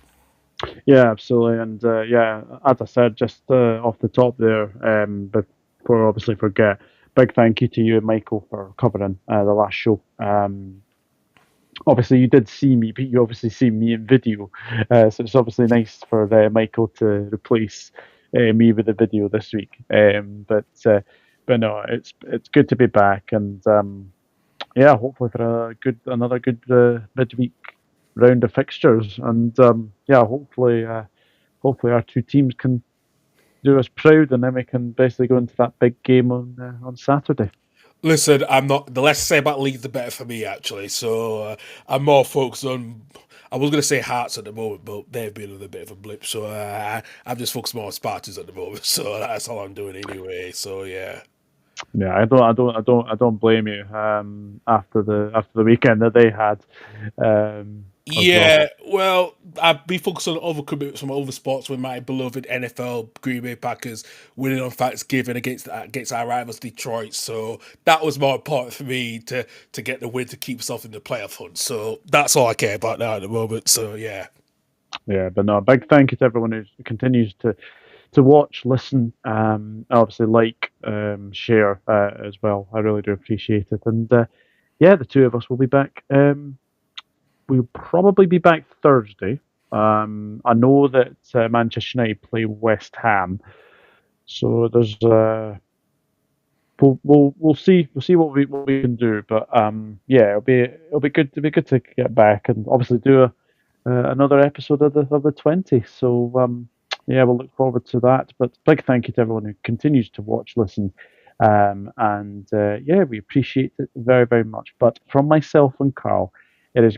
Yeah, absolutely. And as I said, just off the top there, but before I obviously forget, big thank you to you and Michael for covering the last show. Obviously, you did see me, but you obviously see me in video. So it's obviously nice for Michael to replace me with the video this week. But no, it's good to be back, and hopefully for another good midweek round of fixtures, and hopefully our two teams can do us proud, and then we can basically go into that big game on Saturday. Listen, I'm not. The less I say about Leeds, the better for me, actually. So I'm more focused on. I was going to say Hearts at the moment, but they've been a bit of a blip. So I'm just focused more on Spartans at the moment. So that's all I'm doing anyway. So yeah. Yeah, I don't blame you. After the weekend that they had. Well, I'd be focused on other commitments from other sports with my beloved NFL Green Bay Packers winning on Thanksgiving against our rivals Detroit. So that was more important for me to get the win to keep us in the playoff hunt. So that's all I care about now at the moment. So yeah. Yeah, but no, big thank you to everyone who continues to watch, listen, obviously like, share as well. I really do appreciate it. And the two of us will be back. We'll probably be back Thursday. I know that Manchester United play West Ham, so there's we'll see what we can do. But it'll be good to get back and obviously do another episode of the 20. So we'll look forward to that. But big thank you to everyone who continues to watch, listen, and we appreciate it very, very much. But from myself and Karl, it is